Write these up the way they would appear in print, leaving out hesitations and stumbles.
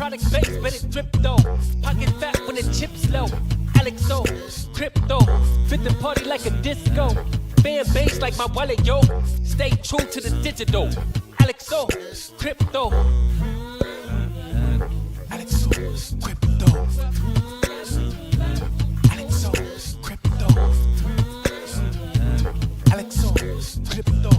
product base, but it drip though. Pocket fat when the chips low. AlexOCrypto, fit the party like a disco. Fan base like my wallet, yo. Stay true to the digital. AlexOCrypto. AlexOCrypto. AlexOCrypto. AlexOCrypto.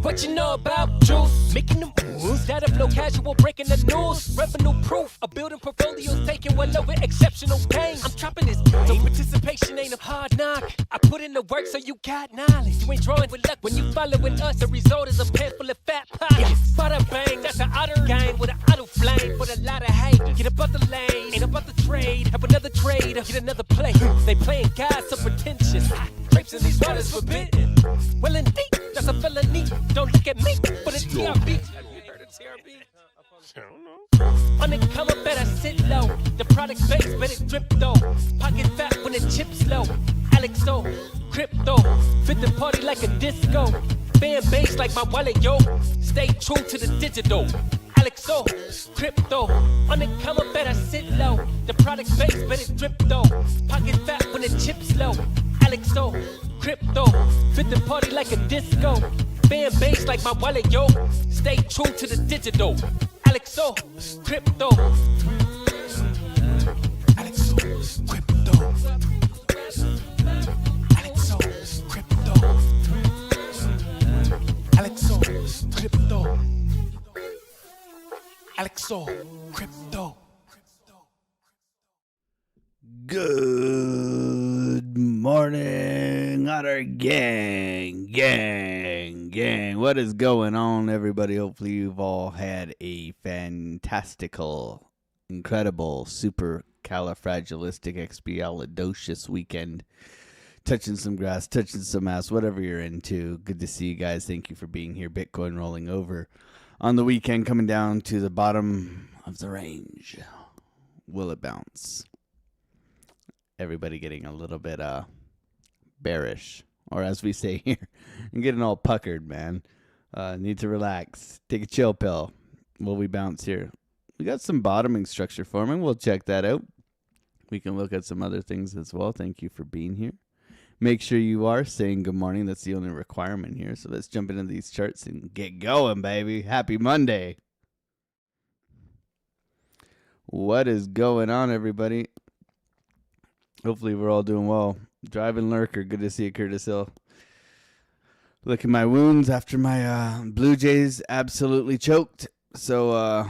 What you know about juice? Making the moves, data flow casual, breaking the news. Revenue proof, a building portfolios taking well over exceptional gain. I'm trapping this game, so participation ain't a hard knock. I put in the work so you got knowledge. You ain't drawing with luck when you following us. The result is a pan full of fat pockets. Bada bang, that's an outer game with an auto flame. With a lot of hate, get above the lane, ain't about the trade. Have another trader, get another play. They playing God so pretentious. Grapes in these waters forbidden. Well indeed, that's a felony. Don't look at me, but it's TRB. Have you heard of TRB? I don't know. On the come up, better sit low. The product base, but it drip though. Pocket fat when the chips low. AlexOCrypto, fit the party like a disco. Fan base like my wallet, yo. Stay true to the digital. AlexOCrypto, on the come up, better sit low. The product base, but it drip though. Pocket fat when the chips low. AlexOCrypto, fit the party like a disco. Fan base like my wallet, yo. Stay true to the digital. AlexOCrypto. AlexOCrypto. AlexOCrypto. AlexOCrypto. AlexOCrypto. Good morning, Otter Gang. What is going on, everybody? Hopefully you've all had a fantastical, incredible, super califragilisticexpialidocious weekend. Touching some grass, touching some ass, whatever you're into. Good to see you guys. Thank you for being here. Bitcoin rolling over on the weekend, coming down to the bottom of the range. Will it bounce? Everybody getting a little bit bearish, or as we say here, I'm getting all puckered, man. Need to relax. Take a chill pill. Will we bounce here? We got some bottoming structure forming. We'll check that out. We can look at some other things as well. Thank you for being here. Make sure you are saying good morning. That's the only requirement here. So let's jump into these charts and get going, baby. Happy Monday. What is going on, everybody? Hopefully we're all doing well. Driving Lurker, good to see you, Curtis Hill. Look at my wounds after my Blue Jays absolutely choked. So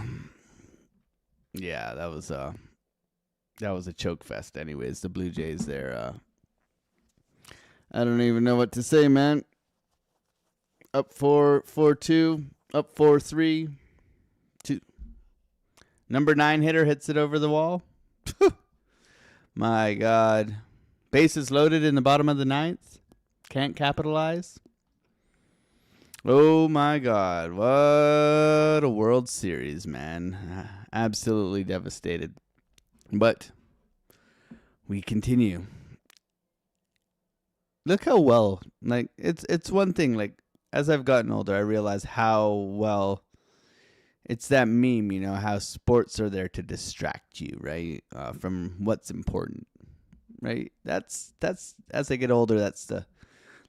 yeah, that was a choke fest. Anyways, the Blue Jays there. I don't even know what to say, man. Up 4-2, up 4-3. 2. Number 9 hitter hits it over the wall. My God. Bases loaded in the bottom of the 9th. Can't capitalize. Oh, my God. What a World Series, man. Absolutely devastated. But we continue. Look how well, like, it's one thing, like, as I've gotten older, I realize how well, it's that meme, you know, how sports are there to distract you, right, from what's important, right? That's as I get older, that's the,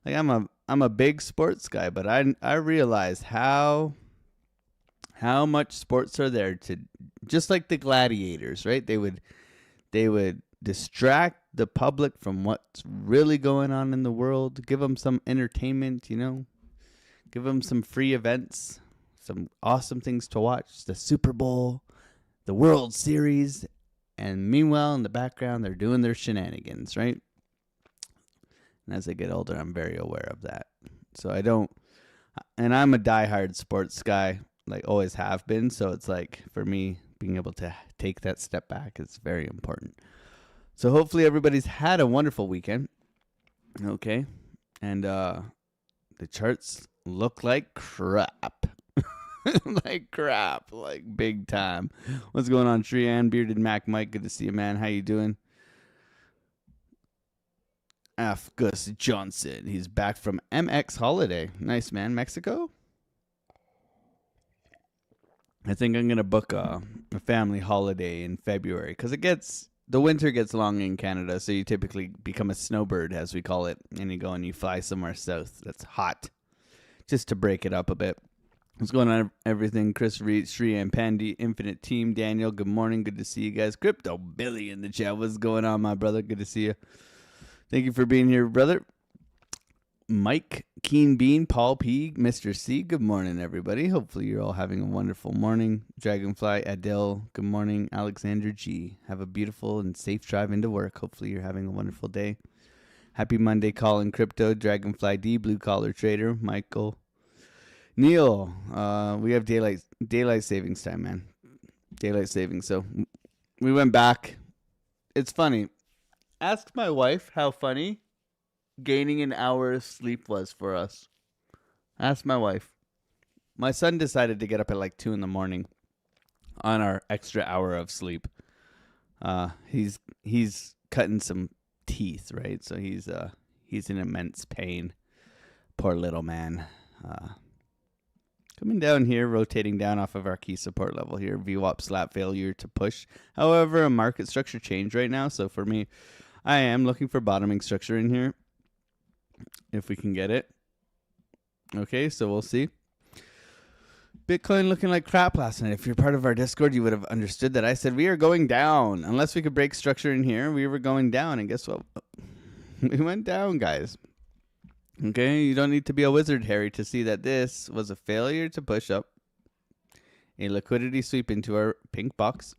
like, I'm a big sports guy, but I realize how much sports are there to, just like the gladiators, right? They would distract the public from what's really going on in the world, give them some entertainment, you know, give them some free events, some awesome things to watch, the Super Bowl, the World Series, and meanwhile, in the background, they're doing their shenanigans, right? And as I get older, I'm very aware of that. So and I'm a diehard sports guy, like always have been, so it's like, for me, being able to take that step back is very important. So hopefully everybody's had a wonderful weekend. Okay. And the charts look like crap. Like crap. Like big time. What's going on, Treeann? Bearded Mac Mike. Good to see you, man. How you doing? Gus Johnson. He's back from MX holiday. Nice, man. Mexico? I think I'm gonna book a family holiday in February because the winter gets long in Canada, so you typically become a snowbird, as we call it, and you go and you fly somewhere south that's hot, just to break it up a bit. What's going on, everything? Chris Reed, Sri, and Pandy, Infinite Team, Daniel, good morning. Good to see you guys. Crypto Billy in the chat. What's going on, my brother? Good to see you. Thank you for being here, brother. Mike, Keen Bean, Paul P, Mr. C, good morning, everybody. Hopefully you're all having a wonderful morning. Dragonfly, Adele, good morning. Alexander G, have a beautiful and safe drive into work. Hopefully you're having a wonderful day. Happy Monday, Colin Crypto, Dragonfly D, Blue Collar Trader, Michael. Neil, we have daylight savings time, man. Daylight savings. So we went back. It's funny. Ask my wife how funny gaining an hour of sleep was for us. Ask my wife. My son decided to get up at like 2 a.m. on our extra hour of sleep. He's cutting some teeth, right? So he's in immense pain. Poor little man. Coming down here, rotating down off of our key support level here. VWAP slap failure to push. However, a market structure change right now. So for me, I am looking for bottoming structure in here. If we can get it. Okay, so we'll see. Bitcoin looking like crap last night. If you're part of our Discord, you would have understood that I said we are going down. Unless we could break structure in here, we were going down. And guess what? We went down, guys. Okay, you don't need to be a wizard, Harry, to see that this was a failure to push up a liquidity sweep into our pink box.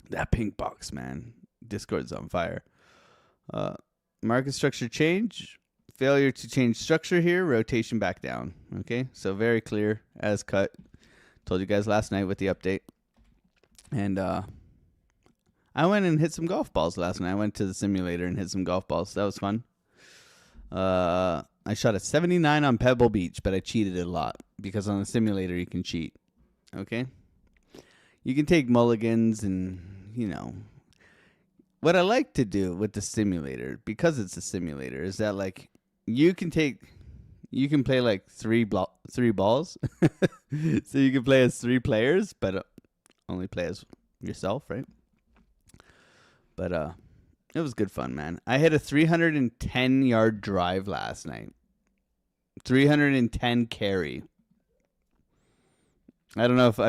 That pink box, man. Discord's on fire. Market structure change. Failure to change structure here. Rotation back down. Okay, so very clear as cut. Told you guys last night with the update. And I went and hit some golf balls last night. I went to the simulator and hit some golf balls. That was fun. I shot a 79 on Pebble Beach, but I cheated a lot because on the simulator you can cheat. Okay? You can take mulligans and, you know. What I like to do with the simulator, because it's a simulator, is that like you can play like three balls. So you can play as 3 players, but only play as yourself, right? But it was good fun, man. I hit a 310-yard drive last night. 310 carry. I don't know if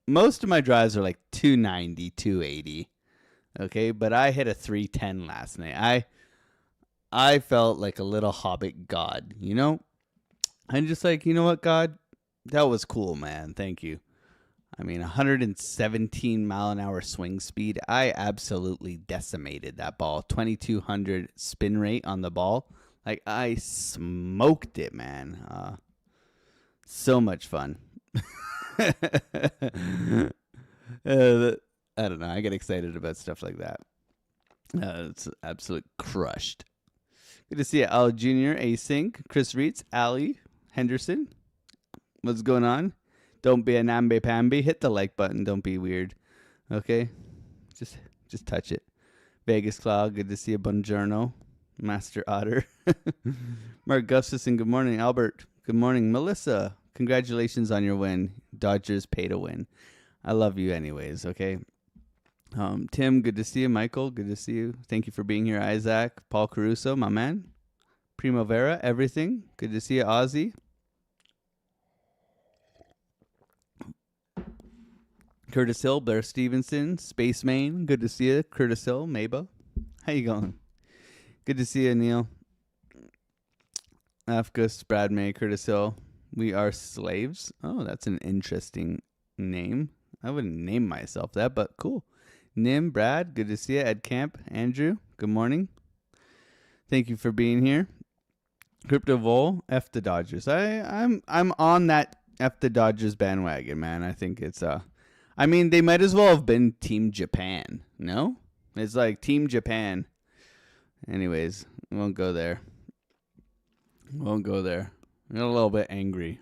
most of my drives are like 290, 280. Okay, but I hit a 310 last night. I felt like a little hobbit god, you know? I'm just like, you know what, God? That was cool, man. Thank you. I mean, 117 mile an hour swing speed. I absolutely decimated that ball. 2200 spin rate on the ball. Like, I smoked it, man. So much fun. I don't know. I get excited about stuff like that. It's absolute crushed. Good to see you, Al Jr., Async, Chris Reitz, Ali, Henderson. What's going on? Don't be a namby-pamby. Hit the like button. Don't be weird. Okay? Just touch it. Vegas Cloud, good to see you. Buongiorno. Master Otter. Mark Gustafson, good morning. Albert, good morning. Melissa, congratulations on your win. Dodgers pay to win. I love you anyways, okay? Tim, good to see you. Michael, good to see you. Thank you for being here. Isaac, Paul Caruso, my man. Primavera, everything. Good to see you, Ozzy. Curtis Hill, Blair Stevenson, Space Main, good to see you. Curtis Hill, Maba, how you going? Good to see you, Neil. Afgus, Brad May, Curtis Hill. We are slaves. Oh, that's an interesting name. I wouldn't name myself that, but cool. Nim, Brad, good to see you. Ed Camp, Andrew, good morning. Thank you for being here. Crypto Vol, F the Dodgers. I'm on that F the Dodgers bandwagon, man. I think it's I mean, they might as well have been Team Japan, no? It's like Team Japan. Anyways, we won't go there. I got a little bit angry.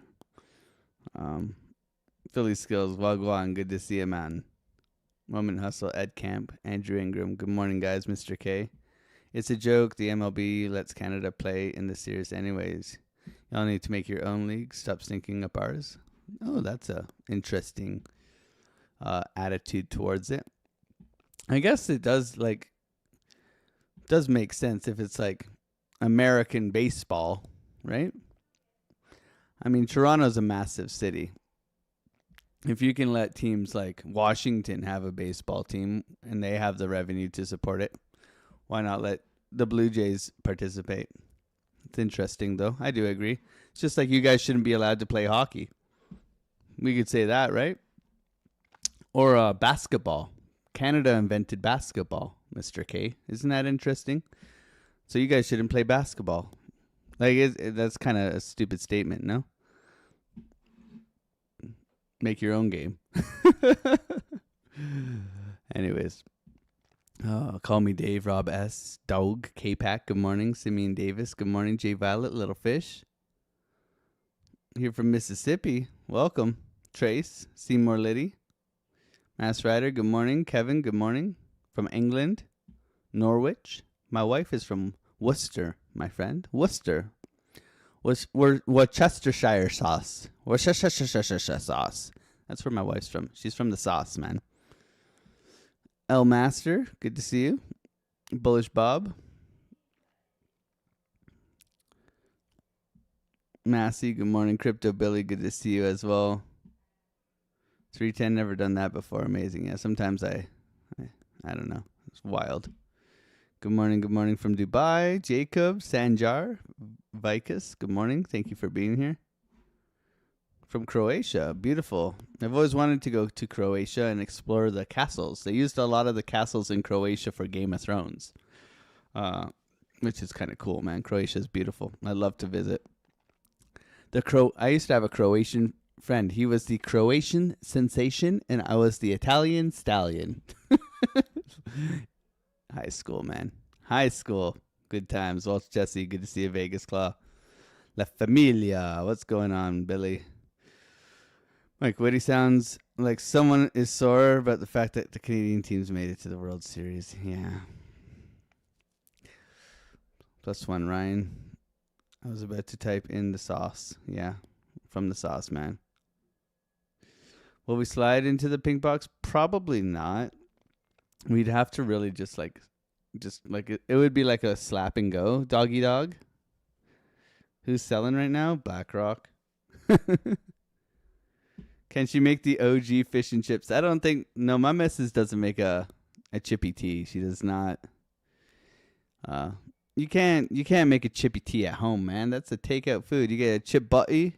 Philly Skills, Wagwan, good to see you, man. Moment Hustle, Ed Camp, Andrew Ingram, good morning, guys, Mr. K. It's a joke, the MLB lets Canada play in the series anyways. Y'all need to make your own league, stop stinking up ours. Oh, that's a interesting attitude towards it. I guess it does make sense if it's like American baseball, right? I mean, Toronto's a massive city. If you can let teams like Washington have a baseball team and they have the revenue to support it, why not let the Blue Jays participate? It's interesting, though. I do agree. It's just like you guys shouldn't be allowed to play hockey. We could say that, right? Or basketball. Canada invented basketball, Mr. K. Isn't that interesting? So you guys shouldn't play basketball. Like, that's kind of a stupid statement, no? Make your own game. Anyways. Call me Dave, Rob S, Doug, K-Pack, good morning. Simeon Davis, good morning. J Violet, Little Fish. Here from Mississippi. Welcome. Trace, Seymour Liddy. Mass Rider, good morning. Kevin, good morning. From England. Norwich. My wife is from Worcester, my friend. Worcester. Worcestershire sauce. Worcestershire sauce. That's where my wife's from. She's from the sauce, man. El Master, good to see you. Bullish Bob. Massey, good morning. Crypto Billy, good to see you as well. 310, never done that before. Amazing. Yeah, sometimes I don't know. It's wild. Good morning from Dubai. Jacob, Sanjar, Vikas, good morning. Thank you for being here. From Croatia, beautiful. I've always wanted to go to Croatia and explore the castles. They used a lot of the castles in Croatia for Game of Thrones, which is kind of cool, man. Croatia is beautiful. I'd love to visit. I used to have a Croatian friend. He was the Croatian sensation, and I was the Italian stallion. High school, man. High school. Good times. Well, Jesse, good to see you, Vegas Claw. La Familia. What's going on, Billy? Mike Whitty sounds like someone is sore about the fact that the Canadian teams made it to the World Series. Yeah. +1, Ryan. I was about to type in the sauce. Yeah. From the sauce, man. Will we slide into the pink box? Probably not. We'd have to really just like it would be like a slap and go. Doggy dog. Who's selling right now? BlackRock. Can she make the OG fish and chips? I don't think. No, my missus doesn't make a chippy tea. She does not. You can't make a chippy tea at home, man. That's a takeout food. You get a chip butty,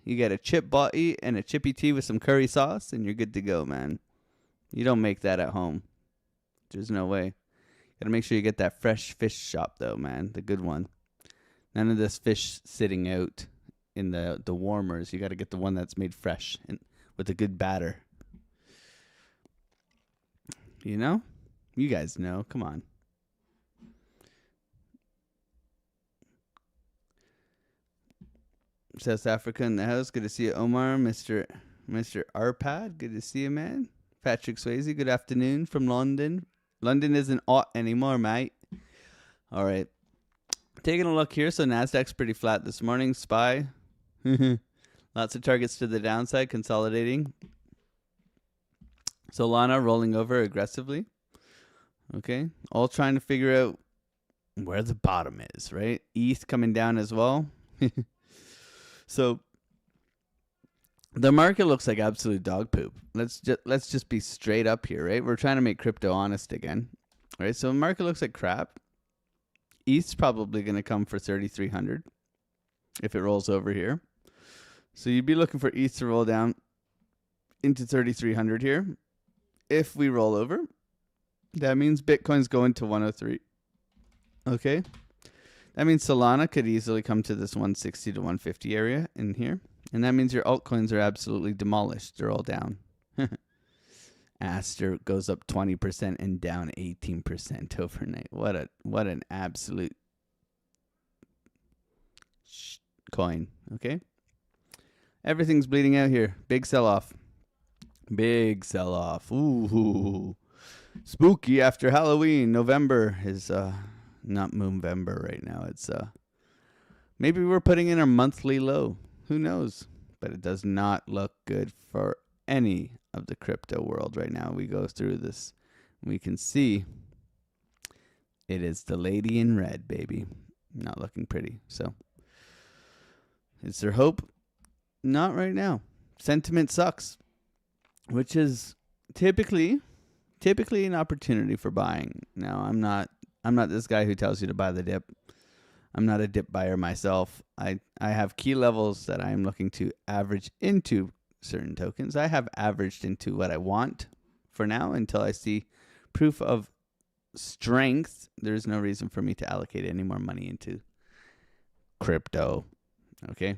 and a chippy tea with some curry sauce, and you're good to go, man. You don't make that at home. There's no way. Gotta make sure you get that fresh fish shop, though, man. The good one. None of this fish sitting out in the warmers. You got to get the one that's made fresh and with a good batter. You know? You guys know. Come on. South Africa in the house. Good to see you, Omar. Mr. Arpad. Good to see you, man. Patrick Swayze. Good afternoon from London. London isn't hot anymore, mate. All right. Taking a look here. So NASDAQ's pretty flat this morning. SPY. Lots of targets to the downside. Consolidating. Solana rolling over aggressively. Okay. All trying to figure out where the bottom is, right? ETH coming down as well. So the market looks like absolute dog poop. Let's just be straight up here, right? We're trying to make crypto honest again. All right? So the market looks like crap. ETH's probably going to come for 3,300 if it rolls over here. So you'd be looking for ETH to roll down into 3,300 here. If we roll over, that means Bitcoin's going to 103. Okay? That means Solana could easily come to this 160 to 150 area in here. And that means your altcoins are absolutely demolished. They're all down. Aster goes up 20% and down 18% overnight. What an absolute coin. Okay? Everything's bleeding out here. Big sell-off. Big sell-off. Ooh. Spooky after Halloween. November is not Moonvember right now. It's maybe we're putting in our monthly low. Who knows? But it does not look good for any of the crypto world right now. We go through this, we can see it is the lady in red, baby. Not looking pretty. So, is there hope? Not right now. Sentiment sucks, which is typically an opportunity for buying. Now, I'm not this guy who tells you to buy the dip. I'm not a dip buyer myself. I have key levels that I am looking to average into certain tokens. I have averaged into what I want for now until I see proof of strength. There's no reason for me to allocate any more money into crypto. Okay?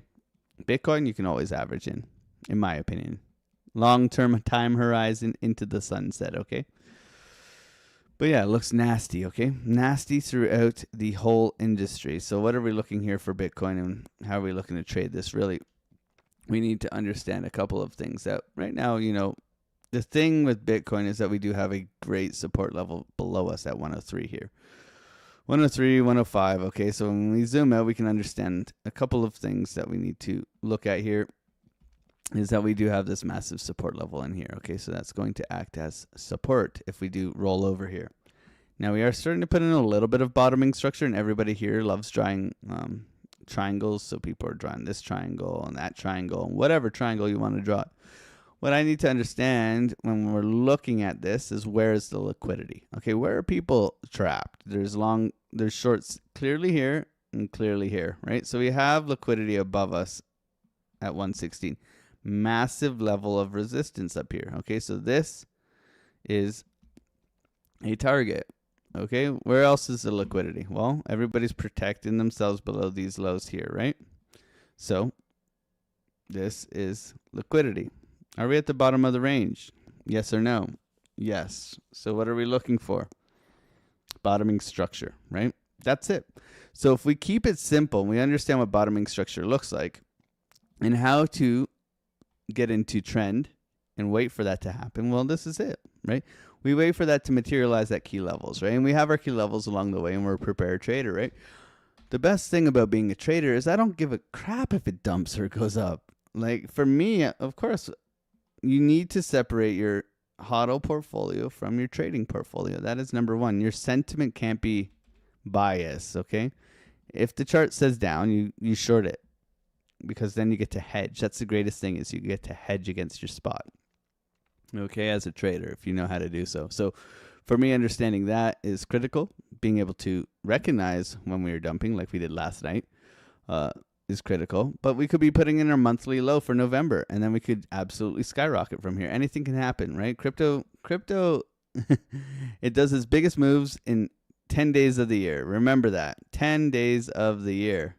Bitcoin, you can always average in my opinion. Long-term time horizon into the sunset, okay? But yeah, it looks nasty, okay? Nasty throughout the whole industry. So what are we looking here for Bitcoin, and how are we looking to trade this? Really, we need to understand a couple of things. That right now, the thing with Bitcoin is that we do have a great support level below us at 103 here. 103, 105, okay? So when we zoom out, we can understand a couple of things that we need to look at here. Is that we do have this massive support level in here. Okay, so that's going to act as support if we do roll over here. Now we are starting to put in a little bit of bottoming structure, and everybody here loves drawing triangles. So people are drawing this triangle and that triangle, and whatever triangle you want to draw. What I need to understand when we're looking at this is, where is the liquidity? Okay, where are people trapped? There's shorts clearly here and clearly here, right? So we have liquidity above us at 116. Massive level of resistance up here. Okay, so this is a target. Okay, where else is the liquidity? Well, everybody's protecting themselves below these lows here, right? So this is liquidity. Are we at the bottom of the range? Yes or no? Yes. So what are we looking for? Bottoming structure, right? That's it. So if we keep it simple, we understand what bottoming structure looks like and how to get into trend and wait for that to happen. Well, this is it, right? We wait for that to materialize at key levels, right? And we have our key levels along the way, and we're a prepared trader, right? The best thing about being a trader is I don't give a crap if it dumps or goes up. Like, for me, of course, you need to separate your HODL portfolio from your trading portfolio. That is number one. Your sentiment can't be biased, okay? If the chart says down, you short it, because then you get to hedge. That's the greatest thing, is you get to hedge against your spot, okay, as a trader, if you know how to do so. So for me, understanding that is critical. Being able to recognize when we are dumping, like we did last night, is critical. But we could be putting in our monthly low for November, and then we could absolutely skyrocket from here. Anything can happen, right? Crypto it does its biggest moves in 10 days of the year. Remember that. 10 days of the year.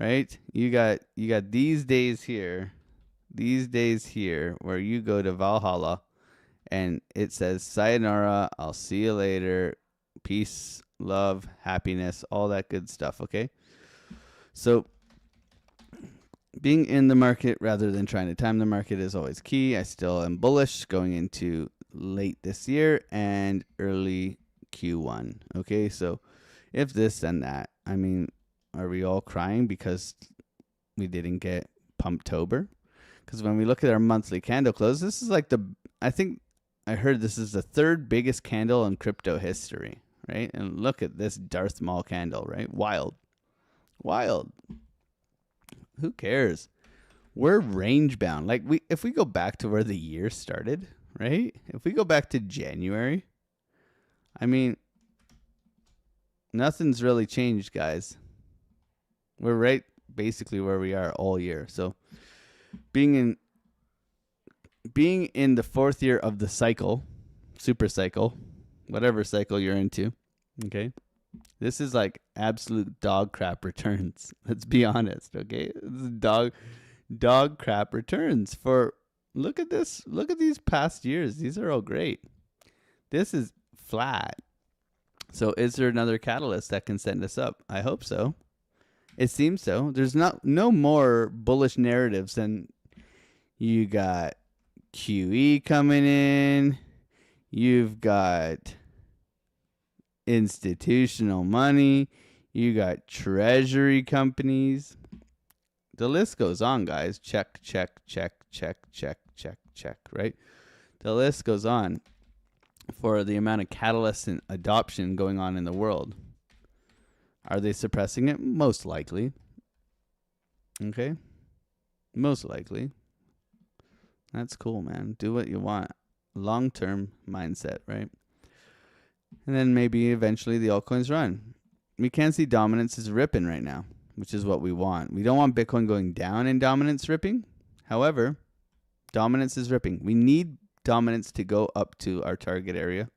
Right? You got these days here where you go to Valhalla and it says sayonara, I'll see you later, peace, love, happiness, all that good stuff, okay? So being in the market rather than trying to time the market is always key. I still am bullish going into late this year and early Q1, okay? So if this, then that. I mean, are we all crying because we didn't get Pumptober? Because when we look at our monthly candle close, this is like I think I heard this is the third biggest candle in crypto history, right? And look at this Darth Maul candle, right? Wild. Who cares? We're range bound. Like, if we go back to where the year started, right? If we go back to January, I mean, nothing's really changed, guys. We're right basically where we are all year. So being in the fourth year of the cycle, super cycle, whatever cycle you're into, okay? This is like absolute dog crap returns. Let's be honest, okay? This is dog crap returns for, look at this. Look at these past years. These are all great. This is flat. So is there another catalyst that can send us up? I hope so. It seems so. There's no more bullish narratives than you got QE coming in. You've got institutional money. You got treasury companies. The list goes on, guys. Check, right? The list goes on for the amount of catalysts and adoption going on in the world. Are they suppressing it? Most likely. Okay? Most likely. That's cool, man. Do what you want. Long-term mindset, right? And then maybe eventually the altcoins run. We can see dominance is ripping right now, which is what we want. We don't want Bitcoin going down and dominance ripping. However, dominance is ripping. We need dominance to go up to our target area,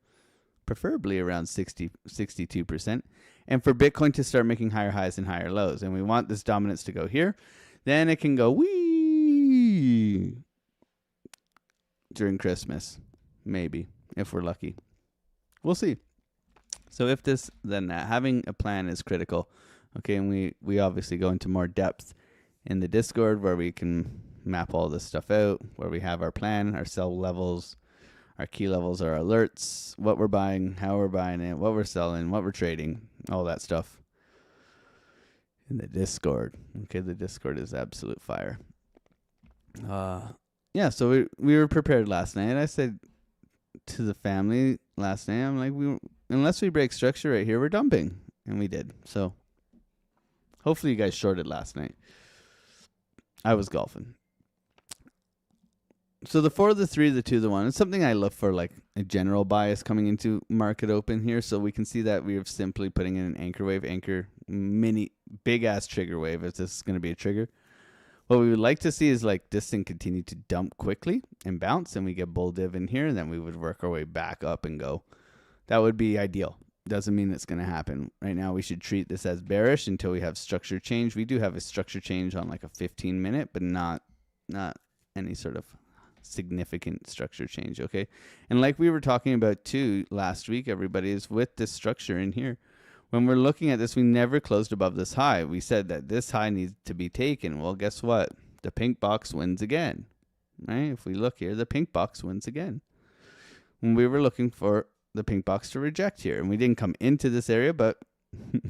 preferably around 62%, and for Bitcoin to start making higher highs and higher lows. And we want this dominance to go here. Then it can go wee during Christmas, maybe, if we're lucky. We'll see. So if this, then having a plan is critical. Okay, and we obviously go into more depth in the Discord where we can map all this stuff out, where we have our plan, our sell levels, our key levels, our alerts, what we're buying, how we're buying it, what we're selling, what we're trading, all that stuff in the Discord. Okay, the Discord is absolute fire. Yeah, so we were prepared last night. I said to the family last night, I'm like, unless we break structure right here, we're dumping. And we did. So hopefully you guys shorted last night. I was golfing. So the 4, the 3, the 2, the 1. It's something I look for, like a general bias coming into market open here. So we can see that we are simply putting in an anchor wave, mini, big ass trigger wave if this is going to be a trigger. What we would like to see is like this thing continue to dump quickly and bounce, and we get bull div in here, and then we would work our way back up and go. That would be ideal. Doesn't mean it's going to happen. Right now we should treat this as bearish until we have structure change. We do have a structure change on like a 15-minute, but not any sort of significant structure change, okay? And like we were talking about too last week, everybody, is with this structure in here. When we're looking at this, we never closed above this high. We said that this high needs to be taken. Well, guess what? The pink box wins again, right? If we look here, the pink box wins again. When we were looking for the pink box to reject here, and we didn't come into this area, but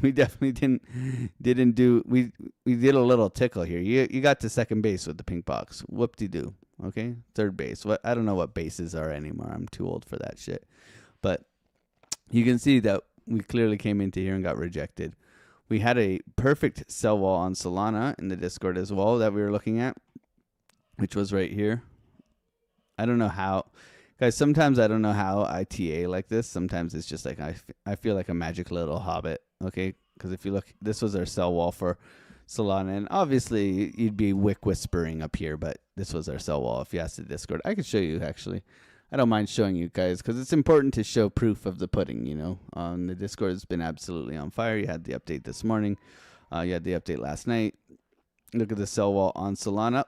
we definitely didn't do. We did a little tickle here. You got to second base with the pink box. Whoop-de-doo. Okay, third base. I don't know what bases are anymore. I'm too old for that shit. But you can see that we clearly came into here and got rejected. We had a perfect sell wall on Solana in the Discord as well that we were looking at, which was right here. I don't know how. Guys, sometimes I don't know how I TA like this. Sometimes it's just like I feel like a magic little hobbit, okay? Because if you look, this was our sell wall for Solana, and obviously you'd be wick whispering up here, but this was our sell wall. If you ask the Discord, I could show you actually. I don't mind showing you guys because it's important to show proof of the pudding, you know. The Discord has been absolutely on fire. You had the update this morning. You had the update last night. Look at the sell wall on Solana.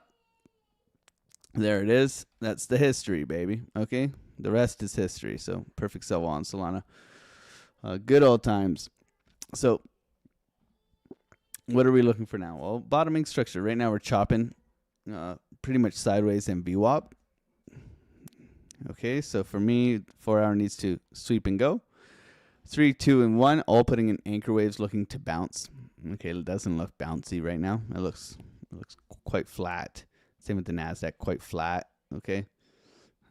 There it is. That's the history, baby. Okay? The rest is history. So, perfect sell wall on Solana. Good old times. So, what are we looking for now? Well, bottoming structure. Right now we're chopping pretty much sideways in VWAP. Okay, so for me, 4 hour needs to sweep and go. 3, 2, and 1, all putting in anchor waves looking to bounce. Okay, it doesn't look bouncy right now. It looks quite flat. Same with the NASDAQ, quite flat. Okay,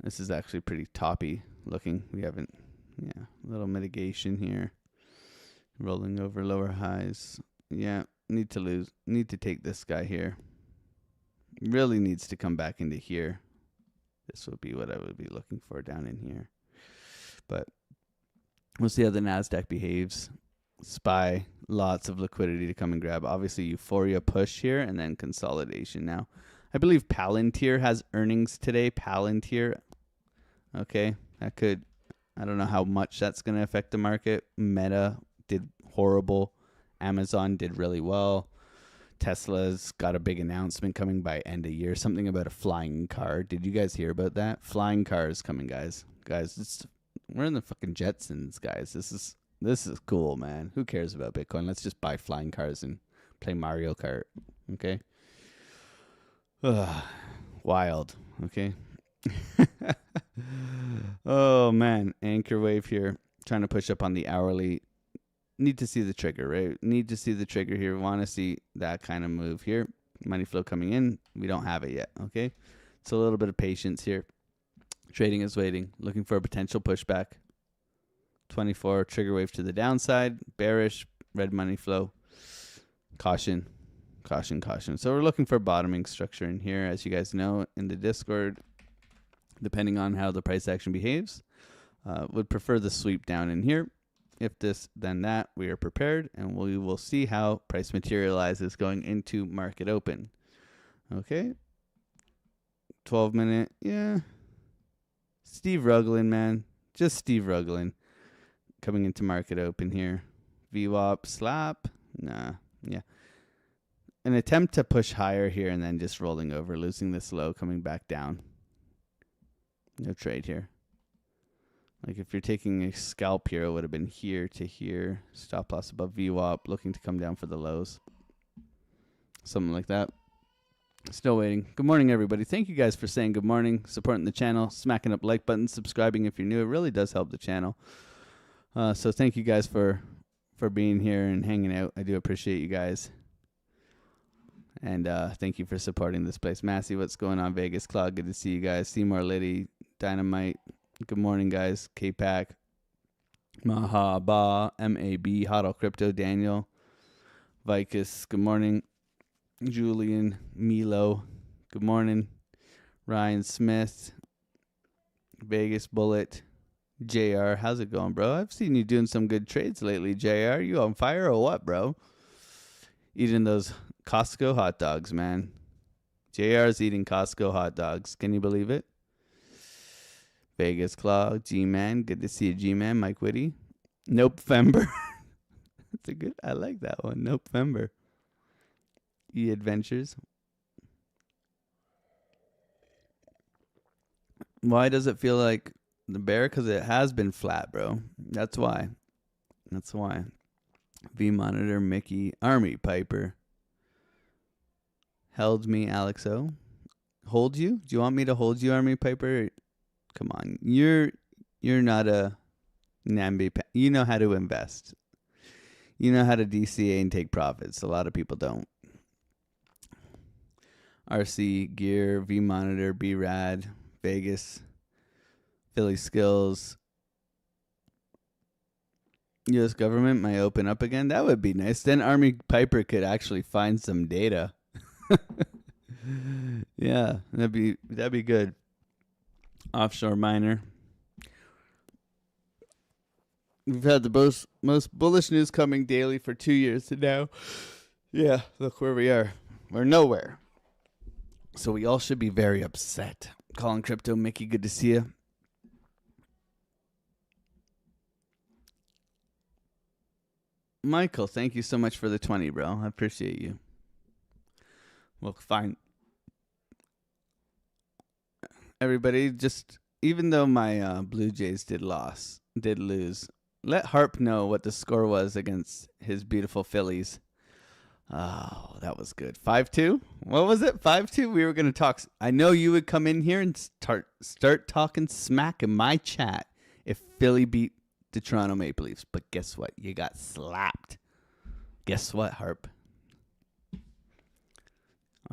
this is actually pretty toppy looking. We haven't, a little mitigation here. Rolling over lower highs. Yeah, need to take this guy here. Really needs to come back into here. This would be what I would be looking for down in here. But we'll see how the NASDAQ behaves. SPY, lots of liquidity to come and grab. Obviously, euphoria push here and then consolidation now. I believe Palantir has earnings today. Palantir. Okay, that could, I don't know how much that's going to affect the market. Meta did horrible. Amazon did really well. Tesla's got a big announcement coming by end of year. Something about a flying car. Did you guys hear about that? Flying cars coming, guys. Guys, we're in the fucking Jetsons, guys. This is cool, man. Who cares about Bitcoin? Let's just buy flying cars and play Mario Kart. Okay. Wild. Okay. Oh man, anchor wave here. Trying to push up on the hourly. Need to see the trigger, right? Need to see the trigger here. Want to see that kind of move here. Money flow coming in. We don't have it yet, okay? So a little bit of patience here. Trading is waiting, looking for a potential pushback. 24 trigger wave to the downside, bearish, red money flow. Caution, caution, caution. So we're looking for bottoming structure in here, as you guys know, in the Discord, depending on how the price action behaves. Would prefer the sweep down in here. If this, then that, we are prepared, and we will see how price materializes going into market open. Okay. 12-minute, yeah. Steve Ruglin, man. Just Steve Ruglin. Coming into market open here. VWAP slap. Nah, yeah. An attempt to push higher here and then just rolling over, losing this low, coming back down. No trade here. Like if you're taking a scalp here, it would have been here to here. Stop loss above VWAP, looking to come down for the lows. Something like that. Still waiting. Good morning, everybody. Thank you guys for saying good morning, supporting the channel, smacking up like buttons, subscribing if you're new. It really does help the channel. So thank you guys for being here and hanging out. I do appreciate you guys. And thank you for supporting this place. Massey, what's going on? Vegas Cloud, good to see you guys. Seymour Liddy, Dynamite. Good morning, guys. K-Pack, Maha, Ba, M-A-B, AlexOCrypto, Daniel, Vicus, good morning. Julian, Milo, good morning. Ryan Smith, Vegas Bullet, JR, how's it going, bro? I've seen you doing some good trades lately, JR. You on fire or what, bro? Eating those Costco hot dogs, man. JR's eating Costco hot dogs. Can you believe it? Vegas Claw, G-Man. Good to see you, G-Man. Mike Whitty. Nope-fember. That's a good, I like that one. Nope-fember. E-Adventures. Why does it feel like the bear? Because it has been flat, bro. That's why. That's why. V-Monitor, Mickey, Army Piper. Held me, Alexo. Hold you? Do you want me to hold you, Army Piper? Come on. You're not a Nambi. You know how to invest. You know how to DCA and take profits. A lot of people don't. RC, Gear, V-Monitor, B-Rad, Vegas, Philly Skills. U.S. government might open up again. That would be nice. Then Army Piper could actually find some data. Yeah, that'd be good. Offshore miner. We've had the most bullish news coming daily for 2 years to now. Yeah, look where we are. We're nowhere. So we all should be very upset. Calling Crypto, Mickey, good to see you. Michael, thank you so much for the 20, bro. I appreciate you. Well, fine. Everybody, just even though my Blue Jays did lose, let Harp know what the score was against his beautiful Phillies. Oh, that was good. 5-2? What was it? 5-2? We were going to talk. I know you would come in here and start talking smack in my chat if Philly beat the Toronto Maple Leafs. But guess what? You got slapped. Guess what, Harp?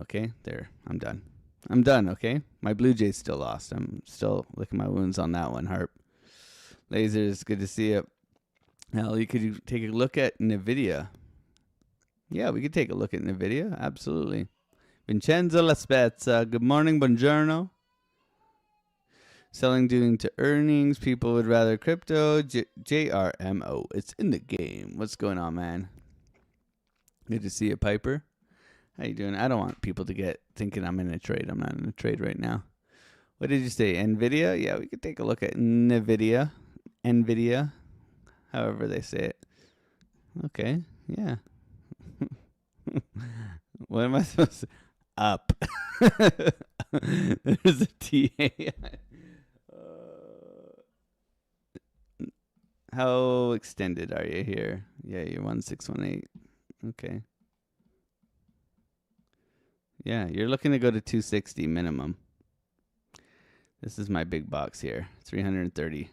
Okay, there. I'm done. I'm done, okay? My Blue Jays still lost. I'm still licking my wounds on that one, Harp. Lasers, good to see you. Now, you could take a look at Nvidia. Yeah, we could take a look at Nvidia. Absolutely. Vincenzo La Spezza, good morning, buongiorno. Selling due to earnings. People would rather crypto. JRMO, it's in the game. What's going on, man? Good to see you, Piper. How you doing? I don't want people to get thinking I'm in a trade. I'm not in a trade right now. What did you say? Nvidia? Yeah, we could take a look at Nvidia. Nvidia. However they say it. Okay. Yeah. What am I supposed to... Up. There's a TA. How extended are you here? Yeah, you're 1618. Okay. Yeah, you're looking to go to 260 minimum. This is my big box here. 330.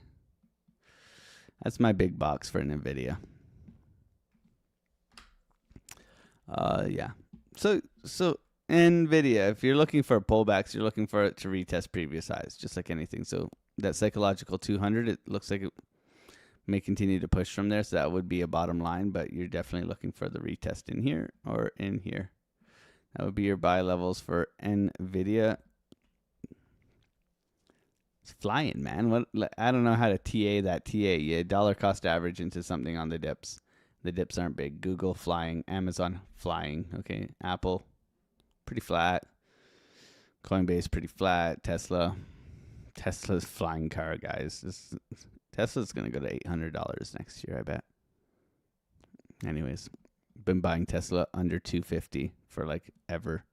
That's my big box for Nvidia. Yeah. So Nvidia. If you're looking for pullbacks, you're looking for it to retest previous highs, just like anything. So that psychological 200, it looks like it may continue to push from there. So that would be a bottom line, but you're definitely looking for the retest in here or in here. That would be your buy levels for Nvidia. It's flying, man. What, I don't know how to TA that TA. Yeah, dollar cost average into something on the dips. The dips aren't big. Google flying, Amazon flying. Okay, Apple pretty flat. Coinbase pretty flat. Tesla's flying car, guys. Tesla's gonna go to $800 next year, I bet. Anyways, been buying Tesla under 250 for like ever.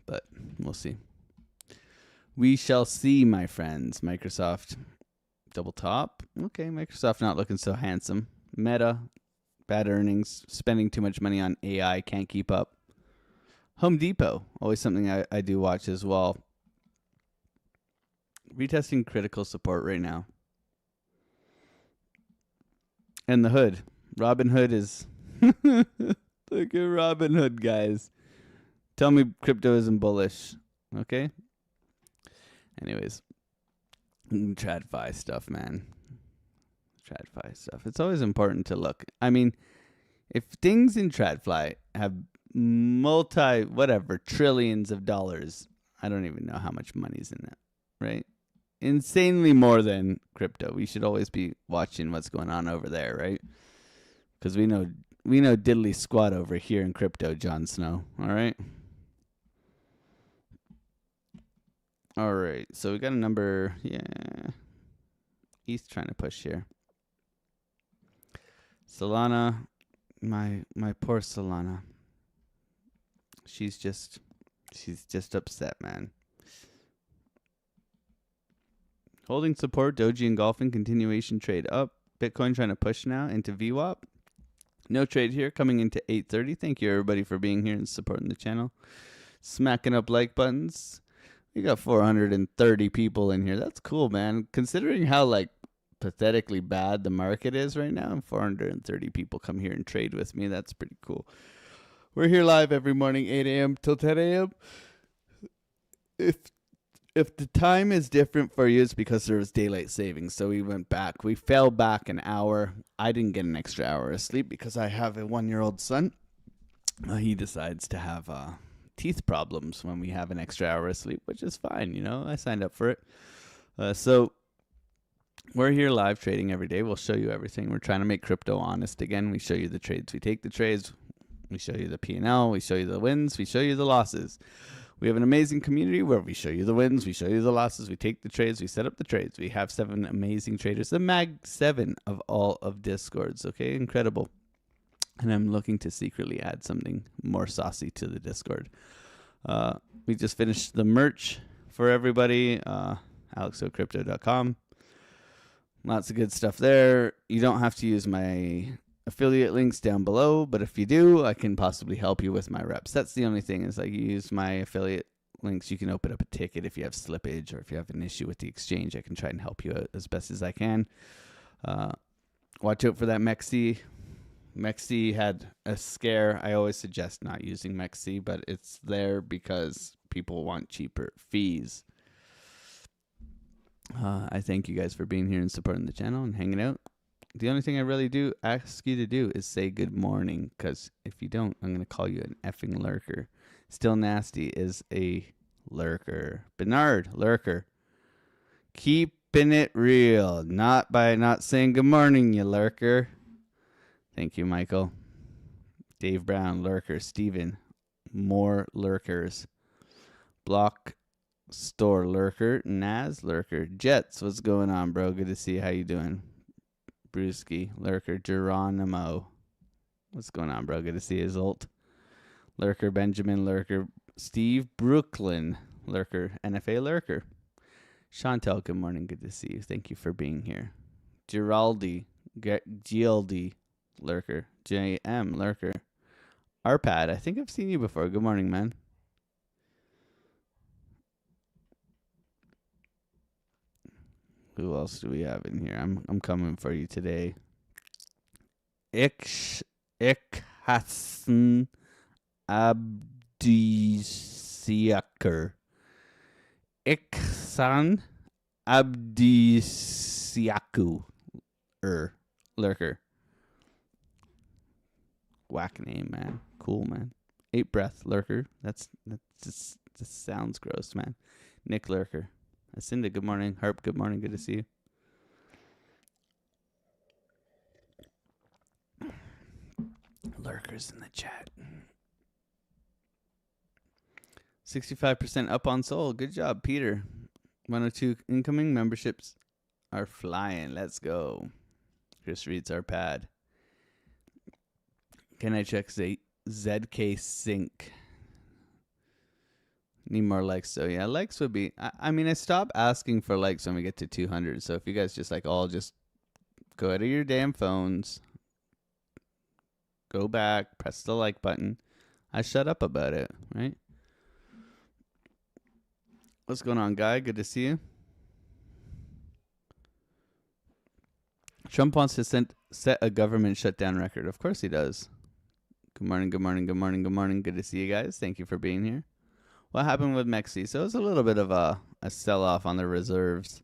But we'll see. We shall see, my friends. Microsoft double top. Okay, Microsoft not looking so handsome. Meta, bad earnings, spending too much money on AI, can't keep up. Home Depot, always something I do watch as well. Retesting critical support right now. And the hood. Robinhood is... Look at Robinhood, guys. Tell me crypto isn't bullish. Okay? Anyways. TradFi stuff, man. TradFi stuff. It's always important to look. I mean, if things in TradFi have trillions of dollars, I don't even know how much money's in it, right? Insanely more than crypto. We should always be watching what's going on over there, right? Because we know diddly squat over here in crypto, Jon Snow. All right. All right. So we got a number. Yeah. East trying to push here. Solana, my poor Solana. She's just upset, man. Holding support, Doji engulfing, continuation trade up. Bitcoin trying to push now into VWAP. No trade here, coming into 8:30. Thank you, everybody, for being here and supporting the channel. Smacking up like buttons. We got 430 people in here. That's cool, man. Considering how, like, pathetically bad the market is right now, 430 people come here and trade with me. That's pretty cool. We're here live every morning, 8 a.m. till 10 a.m. If the time is different for you, it's because there was daylight savings. So we went back. We fell back an hour. I didn't get an extra hour of sleep because I have a 1-year-old son. He decides to have teeth problems when we have an extra hour of sleep, which is fine. You know, I signed up for it. So we're here live trading every day. We'll show you everything. We're trying to make crypto honest again. We show you the trades. We take the trades. We show you the P&L. We show you the wins. We show you the losses. We have an amazing community where we show you the wins, we show you the losses, we take the trades, we set up the trades. We have 7 amazing traders, the Mag 7 of all of Discords, okay? Incredible. And I'm looking to secretly add something more saucy to the Discord. We just finished the merch for everybody, AlexOCrypto.com. Lots of good stuff there. You don't have to use my affiliate links down below, but if you do, I can possibly help you with my reps. That's the only thing, is like, you use my affiliate links, you can open up a ticket if you have slippage or if you have an issue with the exchange. I can try and help you out as best as I can. Watch out for that MexC. MexC had a scare. I always suggest not using MexC, but it's there because people want cheaper fees. I thank you guys for being here and supporting the channel and hanging out. The only thing I really do ask you to do is say good morning, because if you don't, I'm going to call you an effing lurker. Still Nasty is a lurker. Bernard, lurker. Keeping it real. Not by not saying good morning, you lurker. Thank you, Michael. Dave Brown, lurker. Steven, more lurkers. Block Store, lurker. Naz, lurker. Jets, what's going on, bro? Good to see you. How you doing? Brewski, lurker. Geronimo, what's going on, bro? Good to see you. Zolt, lurker. Benjamin, lurker. Steve, Brooklyn, lurker. NFA, lurker. Chantel, good morning. Good to see you. Thank you for being here. Giraldi, GLD, lurker. JM, lurker. Arpad, I think I've seen you before. Good morning, man. Who else do we have in here? I'm coming for you today. Ikhab, Hassan Abdisiakar. Iksan Abdisiaku. Lurker. Whack name, man. Cool, man. 8 breath lurker. That just sounds gross, man. Nick Lurker. Asinda, good morning. Harp, good morning. Good to see you. Lurkers in the chat. 65% up on Soul. Good job, Peter. 102 incoming memberships are flying. Let's go. Chris reads our pad. Can I check ZK Sync? Need more likes. So yeah, likes would be. I mean, I stop asking for likes when we get to 200. So if you guys just like all just go out of your damn phones, go back, press the like button. I shut up about it, right? What's going on, Guy? Good to see you. Trump wants to set a government shutdown record. Of course he does. Good morning, good morning, good morning, good morning. Good to see you guys. Thank you for being here. What happened with MexC? So it was a little bit of a sell-off on the reserves.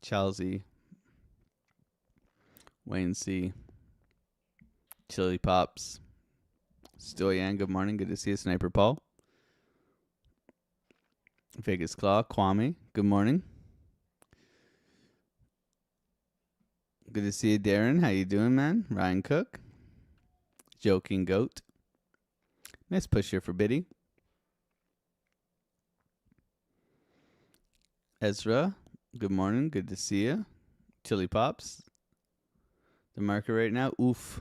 Chelsea. Wayne C. Chili Pops. Stoyan, good morning. Good to see you, Sniper Paul. Vegas Claw, Kwame, good morning. Good to see you, Darren. How you doing, man? Ryan Cook. Joking Goat. Nice push here for Biddy. Ezra, good morning. Good to see you. Chili Pops. The market right now, oof.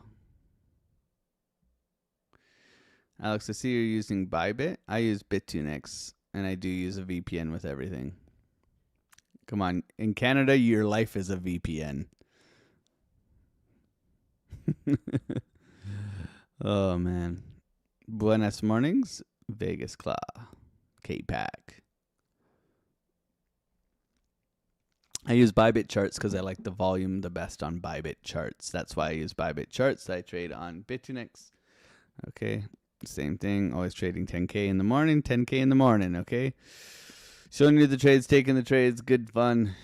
Alex, I see you're using Bybit. I use Bitunix, and I do use a VPN with everything. Come on. In Canada, your life is a VPN. Oh, man. Buenas mornings, Vegas Claw. K-Pack. I use Bybit charts because I like the volume the best on Bybit charts. That's why I use Bybit charts. I trade on Bitunix. Okay. Same thing. Always trading 10K in the morning. 10K in the morning. Okay. Showing you the trades, taking the trades. Good fun.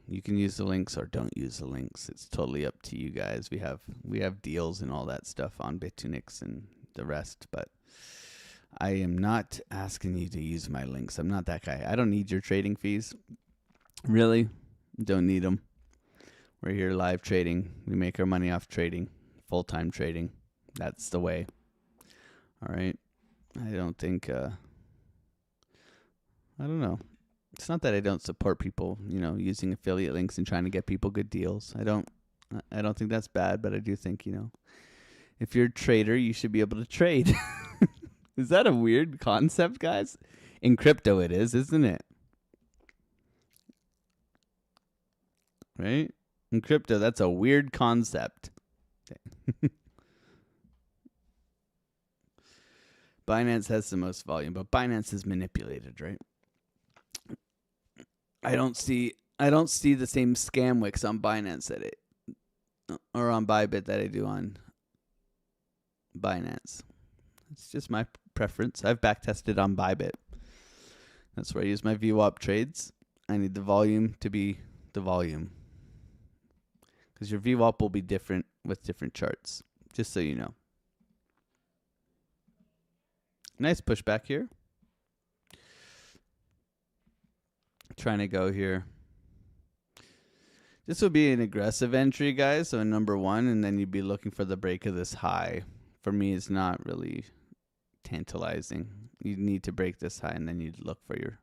You can use the links or don't use the links. It's totally up to you guys. We have deals and all that stuff on Bitunix and the rest, but I am not asking you to use my links. I'm not that guy. I don't need your trading fees. Really? Don't need them. We're here live trading. We make our money off trading, full-time trading. That's the way. All right. I don't think, I don't know. It's not that I don't support people, using affiliate links and trying to get people good deals. I don't think that's bad, but I do think, if you're a trader, you should be able to trade. Is that a weird concept, guys? In crypto it is, isn't it? Right? In crypto, that's a weird concept. Binance has the most volume, but Binance is manipulated, right? I don't see the same scam wicks on Binance or on Bybit that I do on Binance. It's just my preference. I've backtested on Bybit. That's where I use my VWAP trades. I need the volume to be the volume. Because your VWAP will be different with different charts. Just so you know. Nice pushback here. Trying to go here. This would be an aggressive entry, guys. So number 1, and then you'd be looking for the break of this high. For me, it's not really tantalizing. You need to break this high, and then you'd look for your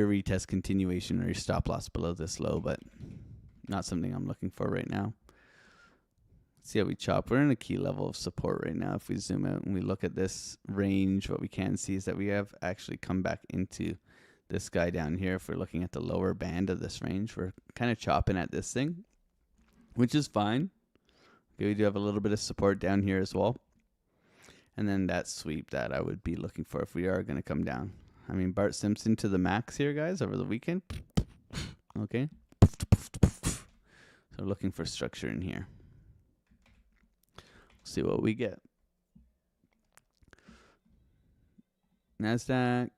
retest continuation or your stop loss below this low, but not something I'm looking for right now. Let's see how we chop. We're in a key level of support right now. If we zoom out and we look at this range, what we can see is that we have actually come back into this guy down here. If we're looking at the lower band of this range, we're kind of chopping at this thing, which is fine. Okay, we do have a little bit of support down here as well. And then that sweep that I would be looking for if we are going to come down. I mean, Bart Simpson to the max here, guys, over the weekend. Okay. So looking for structure in here. See what we get. NASDAQ.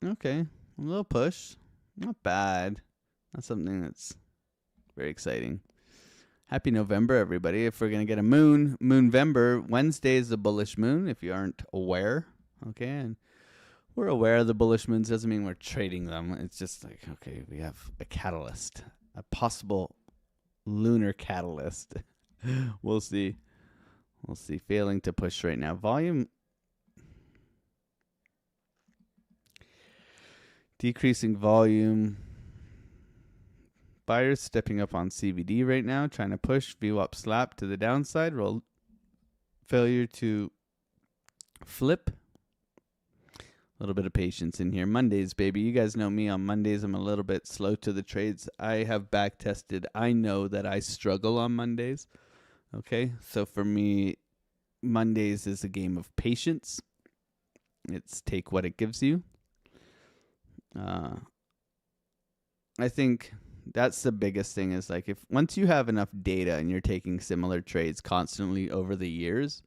Okay. A little push. Not bad. Not something that's very exciting. Happy November, everybody. If we're going to get a Moonvember, Wednesday is the bullish moon, if you aren't aware. Okay. And we're aware of the bullish moons. Doesn't mean we're trading them. It's just like, okay, we have a catalyst, a possible lunar catalyst. We'll see. We'll see. Failing to push right now. Volume decreasing volume. Buyers stepping up on CVD right now, trying to push VWAP slap to the downside. Roll failure to flip. A little bit of patience in here. Mondays, baby. You guys know me. On Mondays, I'm a little bit slow to the trades. I have back tested. I know that I struggle on Mondays. Okay, so for me, Mondays is a game of patience. It's take what it gives you. I think that's the biggest thing is like if once you have enough data and you're taking similar trades constantly over the years,